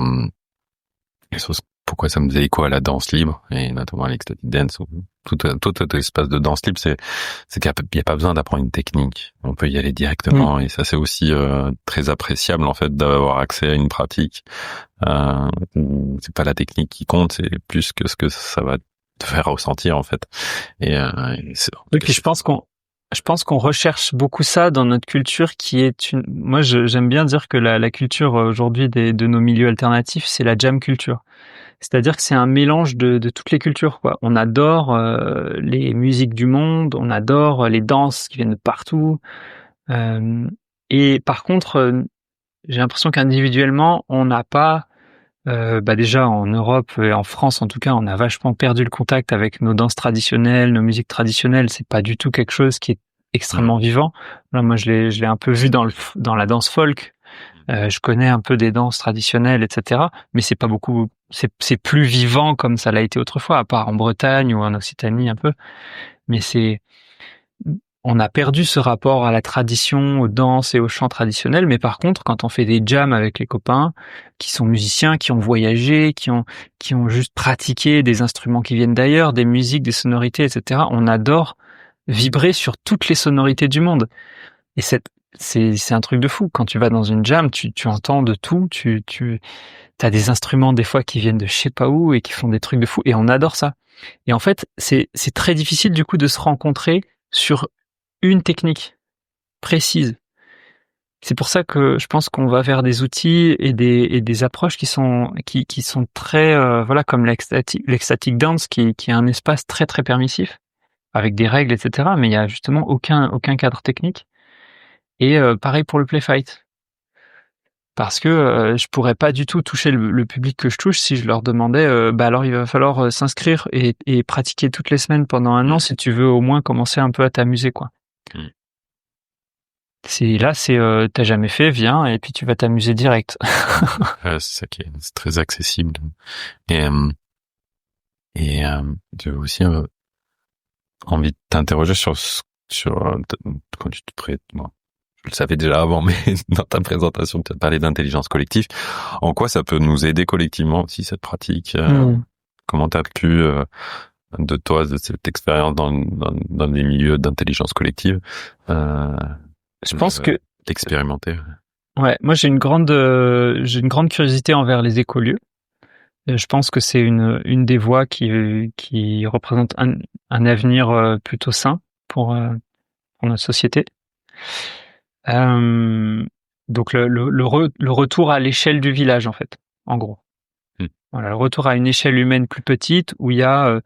C: pourquoi ça me faisait écho à la danse libre et notamment à l'ecstatic dance ou tout espace de danse libre, c'est qu'il y a pas besoin d'apprendre une technique, on peut y aller directement et ça c'est aussi très appréciable en fait d'avoir accès à une pratique où c'est pas la technique qui compte, c'est plus que ce que ça va te faire ressentir en fait. Et
A: puis je pense qu'on recherche beaucoup ça dans notre culture qui est moi j'aime bien dire que la culture aujourd'hui de nos milieux alternatifs, c'est la jam culture. C'est-à-dire que c'est un mélange de toutes les cultures, quoi. On adore les musiques du monde, on adore les danses qui viennent de partout. Et par contre, j'ai l'impression qu'individuellement, on n'a pas déjà en Europe et en France en tout cas, on a vachement perdu le contact avec nos danses traditionnelles, nos musiques traditionnelles. C'est pas du tout quelque chose qui est extrêmement vivant. Là, moi, je l'ai un peu vu dans la danse folk. Je connais un peu des danses traditionnelles, etc. Mais c'est pas beaucoup. C'est plus vivant comme ça l'a été autrefois, à part en Bretagne ou en Occitanie un peu. Mais on a perdu ce rapport à la tradition, aux danses et aux chants traditionnels. Mais par contre, quand on fait des jams avec les copains qui sont musiciens, qui ont voyagé, qui ont juste pratiqué des instruments qui viennent d'ailleurs, des musiques, des sonorités, etc. On adore vibrer sur toutes les sonorités du monde. Et c'est un truc de fou. Quand tu vas dans une jam, tu entends de tout. T'as des instruments des fois qui viennent de je sais pas où et qui font des trucs de fou. Et on adore ça. Et en fait, c'est très difficile du coup de se rencontrer sur une technique précise. C'est pour ça que je pense qu'on va vers des outils et des approches qui sont très comme l'ecstatic dance qui est un espace très très permissif avec des règles, etc. Mais il y a justement aucun cadre technique. Et pareil pour le play fight. Parce que je pourrais pas du tout toucher le public que je touche si je leur demandais alors il va falloir s'inscrire et pratiquer toutes les semaines pendant un an si tu veux au moins commencer un peu à t'amuser, quoi. C'est t'as jamais fait, viens et puis tu vas t'amuser direct.
C: C'est ça qui c'est très accessible. Et j'ai aussi envie de t'interroger sur quand tu te prêtes, moi je le savais déjà avant, mais dans ta présentation, tu as parlé d'intelligence collective. En quoi ça peut nous aider collectivement aussi, cette pratique? Comment tu as pu, de toi, de cette expérience dans des milieux d'intelligence collective,
A: je pense que
C: l'expérimenter?
A: Ouais, moi j'ai une grande curiosité envers les écolieux. Je pense que c'est une des voies qui représente un avenir plutôt sain pour pour notre société. Donc le retour à l'échelle du village, en fait, en gros. Voilà, le retour à une échelle humaine plus petite où il y a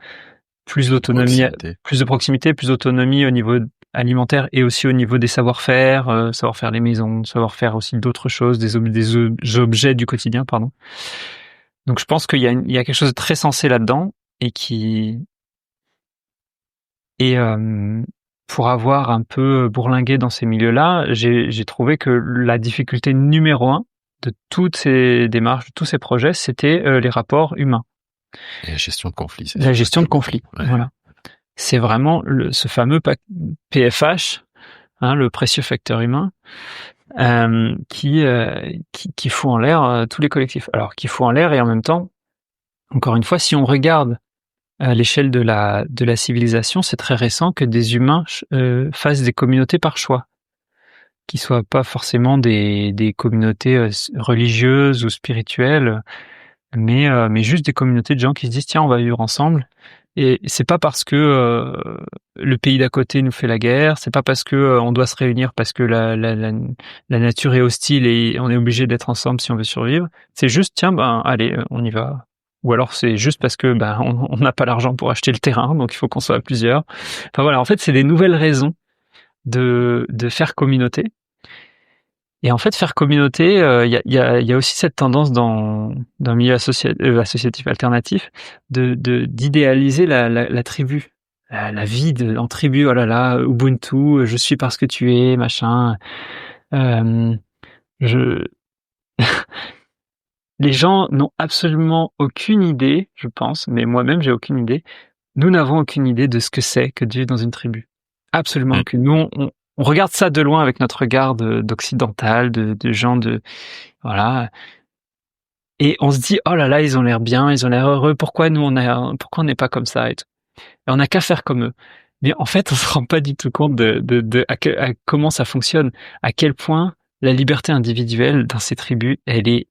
A: plus d'autonomie, plus de proximité, plus d'autonomie au niveau alimentaire et aussi au niveau des savoir-faire, savoir-faire les maisons, savoir-faire aussi d'autres choses, des objets du quotidien, pardon. Donc je pense qu'il y a quelque chose de très sensé là-dedans et pour avoir un peu bourlingué dans ces milieux-là, j'ai trouvé que la difficulté numéro 1 de toutes ces démarches, de tous ces projets, c'était les rapports humains.
C: Et la gestion de conflits.
A: La gestion de conflits, voilà. C'est vraiment ce fameux PFH, hein, le précieux facteur humain, qui fout en l'air tous les collectifs. Alors, qui fout en l'air et en même temps, encore une fois, si on regarde à l'échelle de la civilisation, c'est très récent que des humains fassent des communautés par choix, qui soient pas forcément des communautés religieuses ou spirituelles, mais juste des communautés de gens qui se disent tiens, on va vivre ensemble. Et c'est pas parce que le pays d'à côté nous fait la guerre, c'est pas parce que on doit se réunir parce que la nature est hostile et on est obligé d'être ensemble si on veut survivre. C'est juste tiens, allez, on y va. Ou alors c'est juste parce que on n'a pas l'argent pour acheter le terrain, donc il faut qu'on soit à plusieurs. Enfin voilà, en fait c'est des nouvelles raisons de faire communauté. Et en fait, faire communauté, il y a aussi cette tendance dans le milieu associatif alternatif d'idéaliser la tribu, la vie en tribu. Oh là là, Ubuntu, je suis parce que tu es, machin. Les gens n'ont absolument aucune idée, je pense, mais moi-même j'ai aucune idée. Nous n'avons aucune idée de ce que c'est que de vivre dans une tribu. Absolument aucune. Nous, on regarde ça de loin avec notre regard d'occidental, de gens voilà. Et on se dit, oh là là, ils ont l'air bien, ils ont l'air heureux, pourquoi on n'est pas comme ça et tout. Et on n'a qu'à faire comme eux. Mais en fait, on se rend pas du tout compte à comment ça fonctionne, à quel point la liberté individuelle dans ces tribus, elle est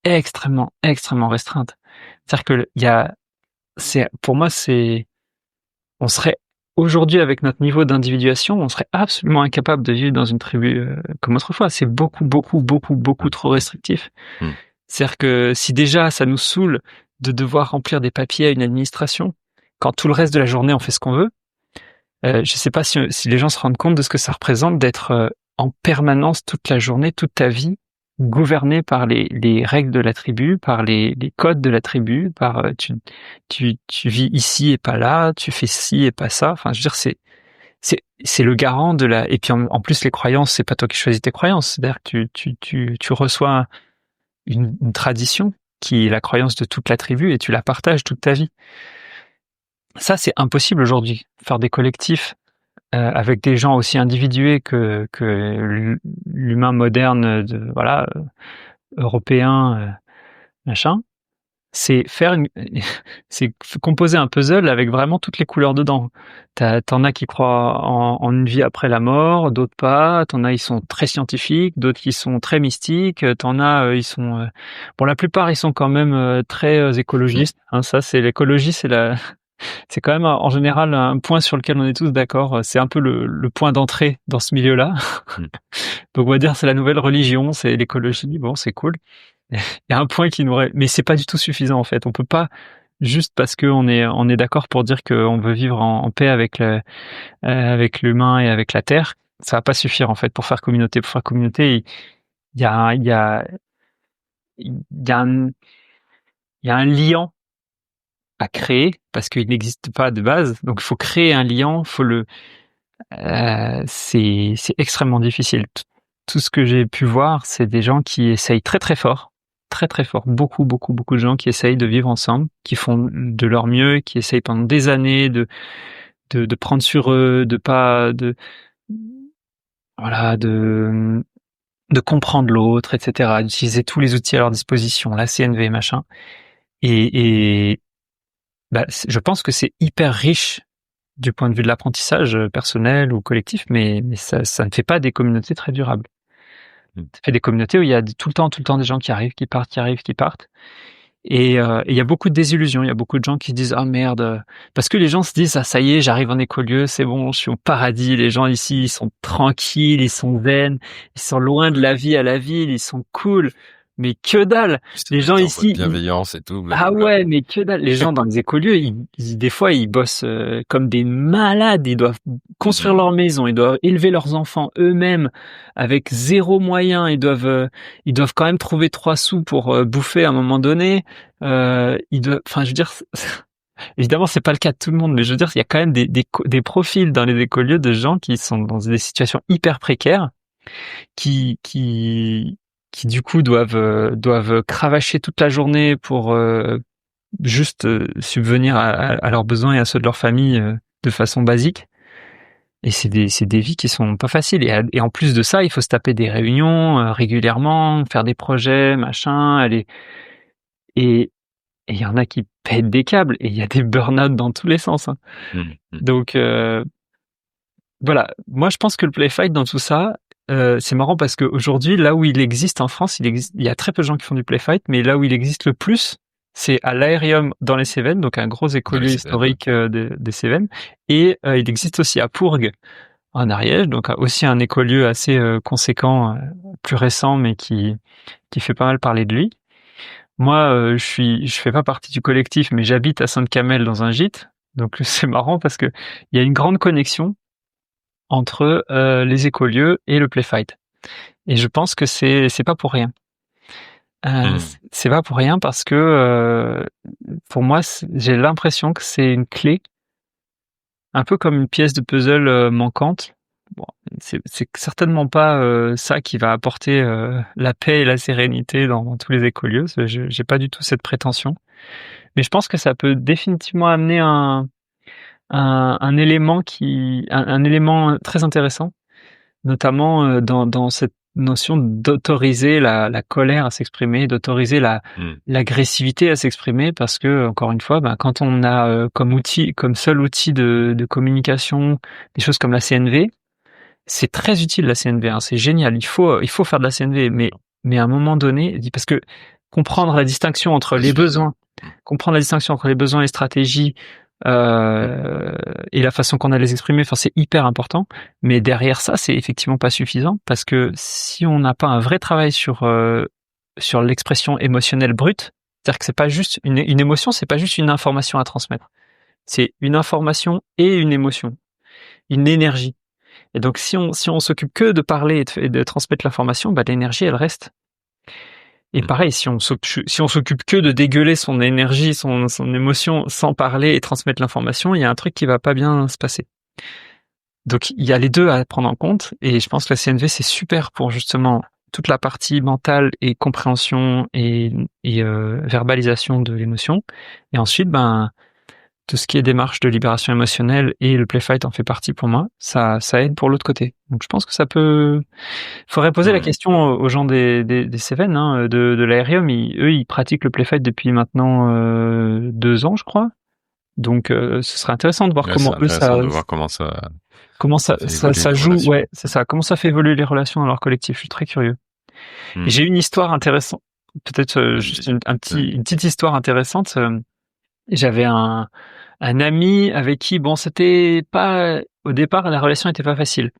A: extrêmement, extrêmement restreinte. C'est-à-dire que pour moi, on serait aujourd'hui, avec notre niveau d'individuation, on serait absolument incapable de vivre dans une tribu comme autrefois. C'est beaucoup, beaucoup, beaucoup, beaucoup trop restrictif. C'est-à-dire que si déjà ça nous saoule de devoir remplir des papiers à une administration, quand tout le reste de la journée on fait ce qu'on veut, je sais pas si les gens se rendent compte de ce que ça représente d'être en permanence toute la journée, toute ta vie, gouverné par les règles de la tribu, par les codes de la tribu, par tu vis ici et pas là, tu fais ci et pas ça. Enfin, je veux dire, c'est le garant de la. Et puis en plus, les croyances, c'est pas toi qui choisis tes croyances. C'est-à-dire que tu reçois une tradition qui est la croyance de toute la tribu et tu la partages toute ta vie. Ça, c'est impossible aujourd'hui. Faire des collectifs avec des gens aussi individués que l'humain moderne, européen, machin, c'est c'est composer un puzzle avec vraiment toutes les couleurs dedans. T'en as qui croient en une vie après la mort, d'autres pas. T'en as, ils sont très scientifiques, d'autres qui sont très mystiques. T'en as, ils sont, bon, la plupart, ils sont quand même très écologistes. Hein, ça, c'est l'écologie, c'est quand même en général un point sur lequel on est tous d'accord. C'est un peu le point d'entrée dans ce milieu-là. Donc on va dire c'est la nouvelle religion, c'est l'écologie. Bon, c'est cool. Il y a un point mais c'est pas du tout suffisant en fait. On peut pas juste parce que on est d'accord pour dire qu'on veut vivre en paix avec l'humain et avec la terre. Ça va pas suffire en fait pour faire communauté. Pour faire communauté, il y a un liant à créer parce qu'il n'existe pas de base. Donc il faut créer un liant, c'est extrêmement difficile. Tout ce que j'ai pu voir, c'est des gens qui essayent très très fort, beaucoup de gens qui essayent de vivre ensemble, qui font de leur mieux, qui essayent pendant des années de prendre sur eux, de comprendre l'autre, etc., d'utiliser tous les outils à leur disposition, la CNV, machin. Et je pense que c'est hyper riche du point de vue de l'apprentissage personnel ou collectif, mais ça ne fait pas des communautés très durables. Ça fait des communautés où il y a tout le temps des gens qui arrivent, qui partent. Et il y a beaucoup de désillusions. Il y a beaucoup de gens qui se disent ah merde, parce que les gens se disent ah ça y est, j'arrive en écolieu, c'est bon, je suis au paradis. Les gens ici, ils sont tranquilles, ils sont zen, ils sont loin de la vie à la ville, ils sont cool. Mais que dalle. Les gens ici,
C: bienveillance et tout.
A: ah ouais, mais que dalle. Les gens dans les écolieux, des fois, ils bossent comme des malades. Ils doivent construire leur maison, ils doivent élever leurs enfants eux-mêmes avec zéro moyen. Ils doivent quand même trouver 3 sous pour bouffer à un moment donné. Enfin, je veux dire, évidemment, c'est pas le cas de tout le monde, mais je veux dire, il y a quand même des profils dans les écolieux de gens qui sont dans des situations hyper précaires, qui du coup doivent cravacher toute la journée pour juste subvenir à leurs besoins et à ceux de leur famille de façon basique. Et c'est des vies qui sont pas faciles. Et en plus de ça, il faut se taper des réunions régulièrement, faire des projets, machin. Et il y en a qui pètent des câbles et il y a des burn-out dans tous les sens. Hein. Donc voilà, moi je pense que le play fight dans tout ça, c'est marrant parce qu'aujourd'hui, là où il existe en France, il y a très peu de gens qui font du play fight, mais là où il existe le plus, c'est à l'Aérium dans les Cévennes, donc un gros écolieu historique des Cévennes, et il existe aussi à Pourgues en Ariège, donc aussi un écolieu assez conséquent, plus récent, mais qui fait pas mal parler de lui. Moi, je fais pas partie du collectif, mais j'habite à Sainte-Camelle dans un gîte, donc c'est marrant parce que il y a une grande connexion entre les écolieux et le play fight. Et je pense que c'est pas pour rien. C'est pas pour rien parce que pour moi, j'ai l'impression que c'est une clé, un peu comme une pièce de puzzle manquante. Bon, c'est certainement pas ça qui va apporter la paix et la sérénité dans tous les écolieux. J'ai pas du tout cette prétention, mais je pense que ça peut définitivement amener un élément un élément très intéressant, notamment dans cette notion d'autoriser la colère à s'exprimer, d'autoriser l'agressivité à s'exprimer, parce que encore une fois, quand on a comme seul outil de communication des choses comme la CNV, c'est très utile la CNV, hein, c'est génial, il faut faire de la CNV, mais à un moment donné, parce que comprendre la distinction entre les besoins et les stratégies et la façon qu'on a de les exprimer, enfin c'est hyper important, mais derrière ça c'est effectivement pas suffisant, parce que si on n'a pas un vrai travail sur l'expression émotionnelle brute, c'est-à-dire que c'est pas juste une émotion, c'est pas juste une information à transmettre, c'est une information et une émotion, une énergie. Et donc si on s'occupe que de parler et de transmettre l'information, l'énergie elle reste. Et pareil, si on s'occupe que de dégueuler son énergie, son émotion sans parler et transmettre l'information, il y a un truc qui va pas bien se passer. Donc il y a les deux à prendre en compte, et je pense que la CNV c'est super pour justement toute la partie mentale et compréhension et verbalisation de l'émotion. Et ensuite, tout ce qui est démarche de libération émotionnelle, et le play fight en fait partie pour moi, ça aide pour l'autre côté. Donc je pense que ça peut... Faudrait poser la question aux gens des Cévennes, hein, de l'Aérium. Eux, ils pratiquent le play fight depuis maintenant 2 ans, je crois. Donc ce serait intéressant de voir comment ça joue. Ouais, c'est ça. Comment ça fait évoluer les relations dans leur collectif. Je suis très curieux. Et j'ai une histoire intéressante. Peut-être juste une petite histoire intéressante. J'avais un ami avec qui, c'était pas, au départ, la relation était pas facile.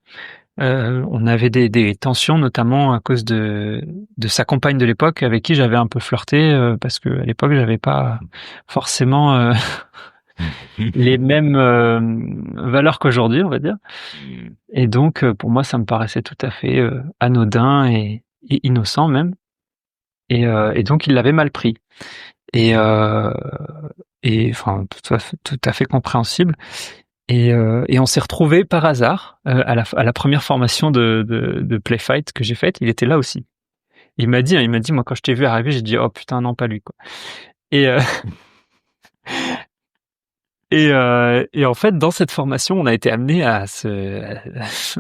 A: On avait des tensions, notamment à cause de sa compagne de l'époque, avec qui j'avais un peu flirté, parce que à l'époque j'avais pas forcément les mêmes valeurs qu'aujourd'hui, on va dire. Et donc pour moi ça me paraissait tout à fait anodin et innocent même. Et donc il l'avait mal pris. Et enfin tout à fait compréhensible. Et on s'est retrouvés par hasard à la première formation de play fight que j'ai faite. Il était là aussi. Il m'a dit moi quand je t'ai vu arriver, j'ai dit oh putain non, pas lui quoi. Et et en fait dans cette formation, on a été amené à se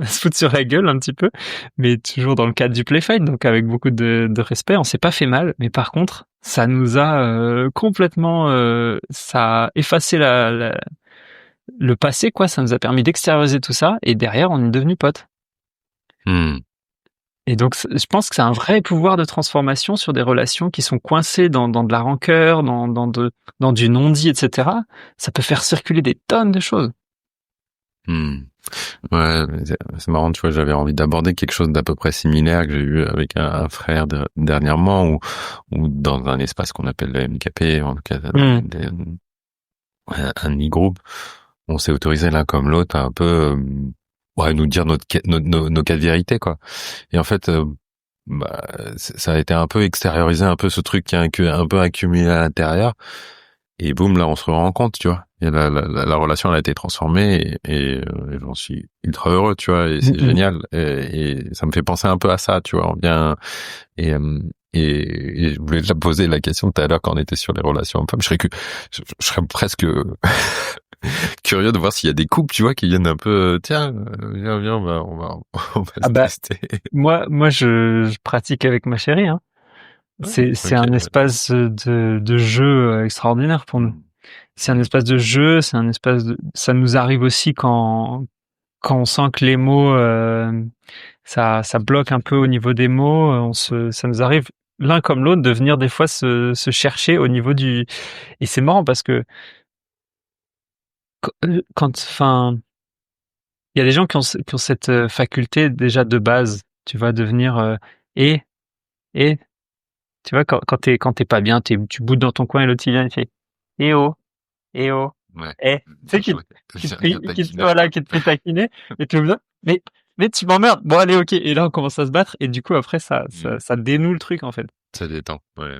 A: foutre sur la gueule un petit peu, mais toujours dans le cadre du play fight, donc avec beaucoup de respect. On s'est pas fait mal, mais par contre ça nous a complètement ça a effacé le passé, quoi. Ça nous a permis d'extérioriser tout ça, et derrière on est devenus potes. Et donc, je pense que c'est un vrai pouvoir de transformation sur des relations qui sont coincées dans de la rancœur, dans du non-dit, etc. Ça peut faire circuler des tonnes de choses.
C: Ouais, c'est marrant, tu vois, j'avais envie d'aborder quelque chose d'à peu près similaire que j'ai eu avec un frère dernièrement, ou dans un espace qu'on appelle le MKP, en tout cas, un e-groupe. On s'est autorisé l'un comme l'autre à un peu, nous dire nos cas de vérité, quoi. Et en fait, ça a été un peu extériorisé, un peu ce truc qui est un peu accumulé à l'intérieur. Et boum, là, on se rend compte, tu vois. Et la relation, elle a été transformée et j'en suis ultra heureux, tu vois. Et c'est génial. Et ça me fait penser un peu à ça, tu vois. On vient et je voulais déjà poser la question tout à l'heure quand on était sur les relations hommes-femmes. Je serais presque curieux de voir s'il y a des couples, tu vois, qui viennent un peu, tiens, viens, on va se tester.
A: Moi, je pratique avec ma chérie, hein. C'est un espace de jeu extraordinaire pour nous. C'est un espace de jeu, ça nous arrive aussi quand on sent que les mots, ça bloque un peu au niveau des mots, ça nous arrive l'un comme l'autre de venir des fois se chercher au niveau et c'est marrant parce que enfin, il y a des gens qui ont cette faculté déjà de base, tu vas devenir et tu vois, quand t'es pas bien, tu boudes dans ton coin et l'autre il vient et fait eh oh, eh oh,
C: ouais.
A: Tu sais, qui te fait taquiner, et tu me dis, mais tu m'emmerdes. Bon, allez, ok. Et là, on commence à se battre, et du coup, après, ça dénoue le truc, en fait.
C: Ça détend, ouais.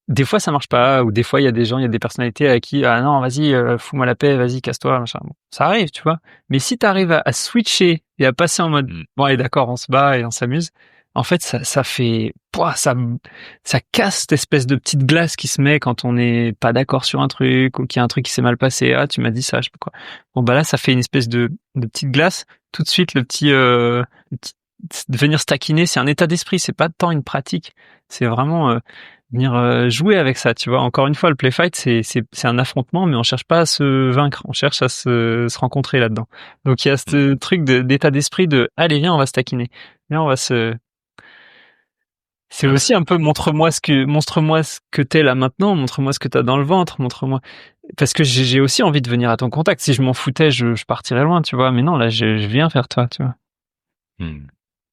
A: Des fois, ça marche pas, ou des fois, il y a des personnalités à qui, ah non, vas-y, fous-moi la paix, vas-y, casse-toi, machin. Bon, ça arrive, tu vois. Mais si t'arrives à switcher et à passer en mode, bon, allez, d'accord, on se bat et on s'amuse, en fait, ça fait, ça casse cette espèce de petite glace qui se met quand on n'est pas d'accord sur un truc ou qu'il y a un truc qui s'est mal passé. Ah, tu m'as dit ça, je sais pas quoi. Bon, bah là, ça fait une espèce de petite glace. Tout de suite, le petit venir se taquiner, c'est un état d'esprit, c'est pas tant une pratique. C'est vraiment venir jouer avec ça, tu vois. Encore une fois, le play fight, c'est un affrontement, mais on cherche pas à se vaincre, on cherche à se rencontrer là-dedans. Donc il y a ce truc d'état d'esprit de allez, viens, on va se taquiner. Viens, on va se C'est aussi un peu montre-moi ce que t'es là maintenant, montre-moi ce que t'as dans le ventre, montre-moi. Parce que j'ai aussi envie de venir à ton contact. Si je m'en foutais, je partirais loin, tu vois. Mais non, là, je viens vers toi, tu vois.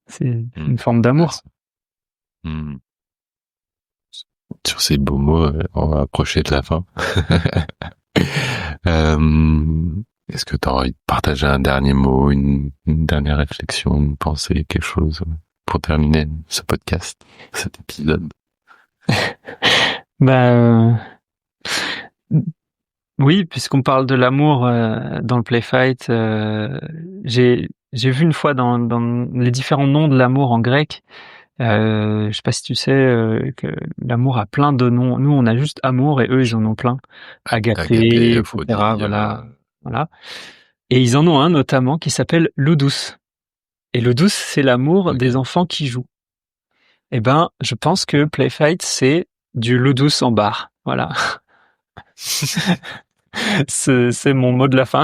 A: C'est une forme d'amour.
C: Sur ces beaux mots, on va approcher de la fin. Est-ce que tu as envie de partager un dernier mot, une dernière réflexion, une pensée, quelque chose pour terminer ce podcast, cet épisode?
A: Oui, puisqu'on parle de l'amour dans le play fight, j'ai vu une fois dans les différents noms de l'amour en grec. Je sais pas si tu sais que l'amour a plein de noms. Nous, on a juste amour et eux, ils en ont plein. Agapé, etc. Voilà. Et ils en ont un notamment qui s'appelle Ludus. Et Ludus, c'est l'amour des enfants qui jouent. Eh ben, je pense que play fight, c'est du Ludus en bar. Voilà. C'est mon mot de la fin.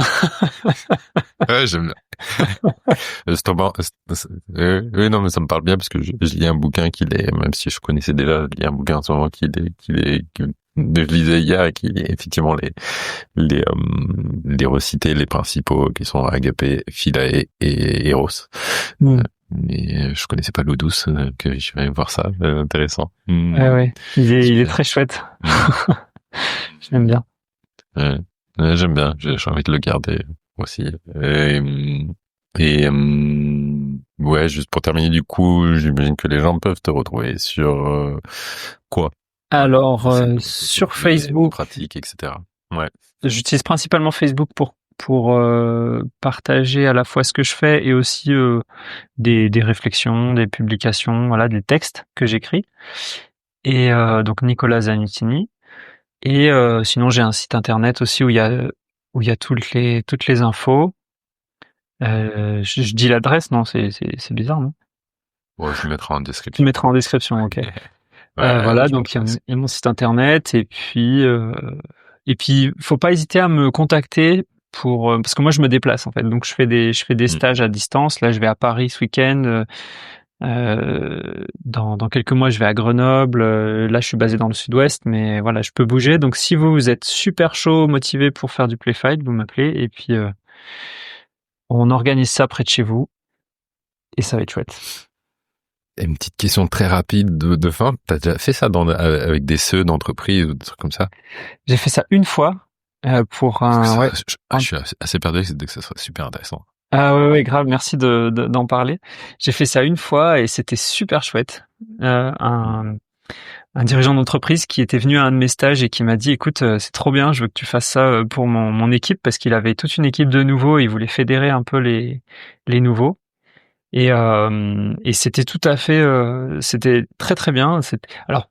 C: Ouais, j'aime bien. Oui, non, mais ça me parle bien parce que je lis un bouquin même si je connaissais déjà, je lis un bouquin en ce moment que je lisais hier et qui est effectivement les reciter les principaux qui sont Agapé, Philae et Eros. Mais je connaissais pas l'eau douce, que je vais voir ça, intéressant.
A: Ouais, il est très chouette. J'aime bien.
C: J'aime bien, j'ai envie de le garder aussi. Ouais, juste pour terminer, du coup, j'imagine que les gens peuvent te retrouver sur quoi?
A: Alors, sur Facebook,
C: pratique, etc. Ouais.
A: J'utilise principalement Facebook pour partager à la fois ce que je fais et aussi des réflexions, des publications, voilà, des textes que j'écris. Et donc Nicolas Zanutini. Et sinon j'ai un site internet aussi où il y a toutes les infos. Je dis l'adresse, non, c'est bizarre, non?
C: Ouais, je mettrai en description.
A: Tu mettras en description, ok. Voilà, donc il y a mon site internet et puis faut pas hésiter à me contacter parce que moi je me déplace en fait, donc je fais des stages à distance. Là, je vais à Paris ce week-end. Dans quelques mois, je vais à Grenoble. Là, je suis basé dans le sud-ouest, mais voilà, je peux bouger. Donc, si vous êtes super chaud, motivé pour faire du play fight, vous m'appelez et puis on organise ça près de chez vous et ça va être chouette.
C: Et une petite question très rapide de fin. T'as déjà fait ça avec des CE d'entreprise ou des trucs comme ça?
A: J'ai fait ça une fois pour un. Ouais.
C: Je suis assez persuadé que ça serait super intéressant.
A: Ah ouais, grave. Merci d'en parler. J'ai fait ça une fois et c'était super chouette. Un dirigeant d'entreprise qui était venu à un de mes stages et qui m'a dit écoute, c'est trop bien, je veux que tu fasses ça pour mon équipe, parce qu'il avait toute une équipe de nouveaux et il voulait fédérer un peu les nouveaux. Et c'était tout à fait c'était très très bien. Alors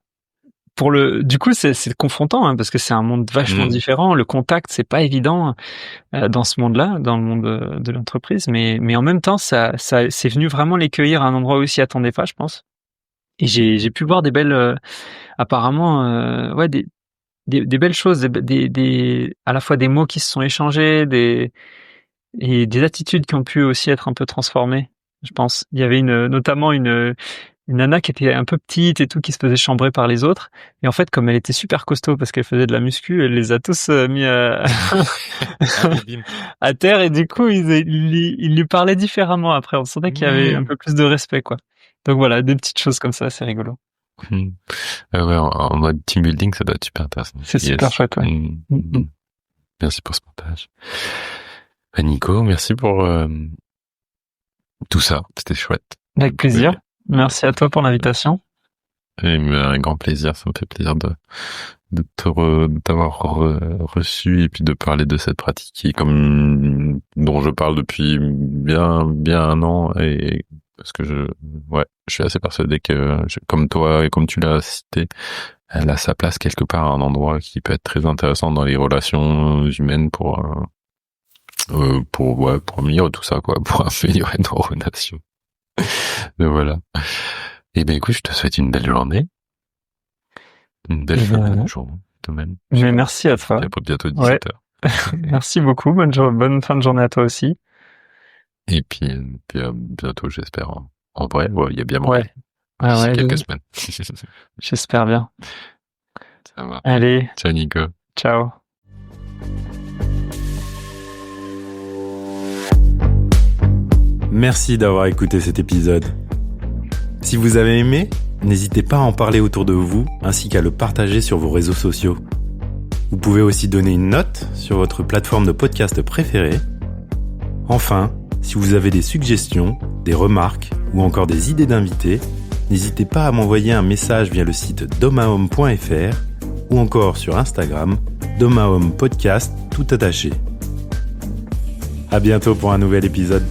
A: du coup c'est confrontant, hein, parce que c'est un monde vachement différent. Le contact, c'est pas évident dans ce monde-là, dans le monde de l'entreprise, mais en même temps ça c'est venu vraiment les cueillir à un endroit où ils s'y attendaient pas, je pense. Et j'ai pu voir des belles apparemment des belles choses, à la fois des mots qui se sont échangés, et des attitudes qui ont pu aussi être un peu transformées, je pense. Il y avait notamment une nana qui était un peu petite et tout, qui se faisait chambrer par les autres. Et en fait, comme elle était super costaud parce qu'elle faisait de la muscu, elle les a tous mis à terre, et du coup, ils lui parlaient différemment après. On sentait qu'il y avait un peu plus de respect, quoi. Donc voilà, des petites choses comme ça, c'est rigolo.
C: Ouais, en mode team building, ça doit être super intéressant.
A: C'est super chouette, ouais.
C: Merci pour ce partage. Nico, merci pour tout ça. C'était chouette.
A: Avec plaisir. Oui. Merci à toi pour l'invitation.
C: Et un grand plaisir. Ça me fait plaisir de t'avoir reçu et puis de parler de cette pratique qui, dont je parle depuis bien un an, et parce que je suis assez persuadé que, comme toi et comme tu l'as cité, elle a sa place quelque part à un endroit qui peut être très intéressant dans les relations humaines pour améliorer tout ça, quoi, pour améliorer nos relations. Donc voilà. Et ben écoute, je te souhaite une belle journée. Une belle fin de journée, de même.
A: Mais merci à toi.
C: Et pour bientôt 17h.
A: Merci beaucoup. Bonne fin de journée à toi aussi.
C: Et puis bientôt, j'espère. En vrai, il y a bien moyen.
A: Ouais.
C: Quelques semaines.
A: J'espère bien.
C: Ça va.
A: Allez.
C: Ciao, Nico.
A: Ciao.
B: Merci d'avoir écouté cet épisode. Si vous avez aimé, n'hésitez pas à en parler autour de vous, ainsi qu'à le partager sur vos réseaux sociaux. Vous pouvez aussi donner une note sur votre plateforme de podcast préférée. Enfin, si vous avez des suggestions, des remarques ou encore des idées d'invités, n'hésitez pas à m'envoyer un message via le site domahome.fr ou encore sur Instagram, domahome podcast tout attaché. À bientôt pour un nouvel épisode.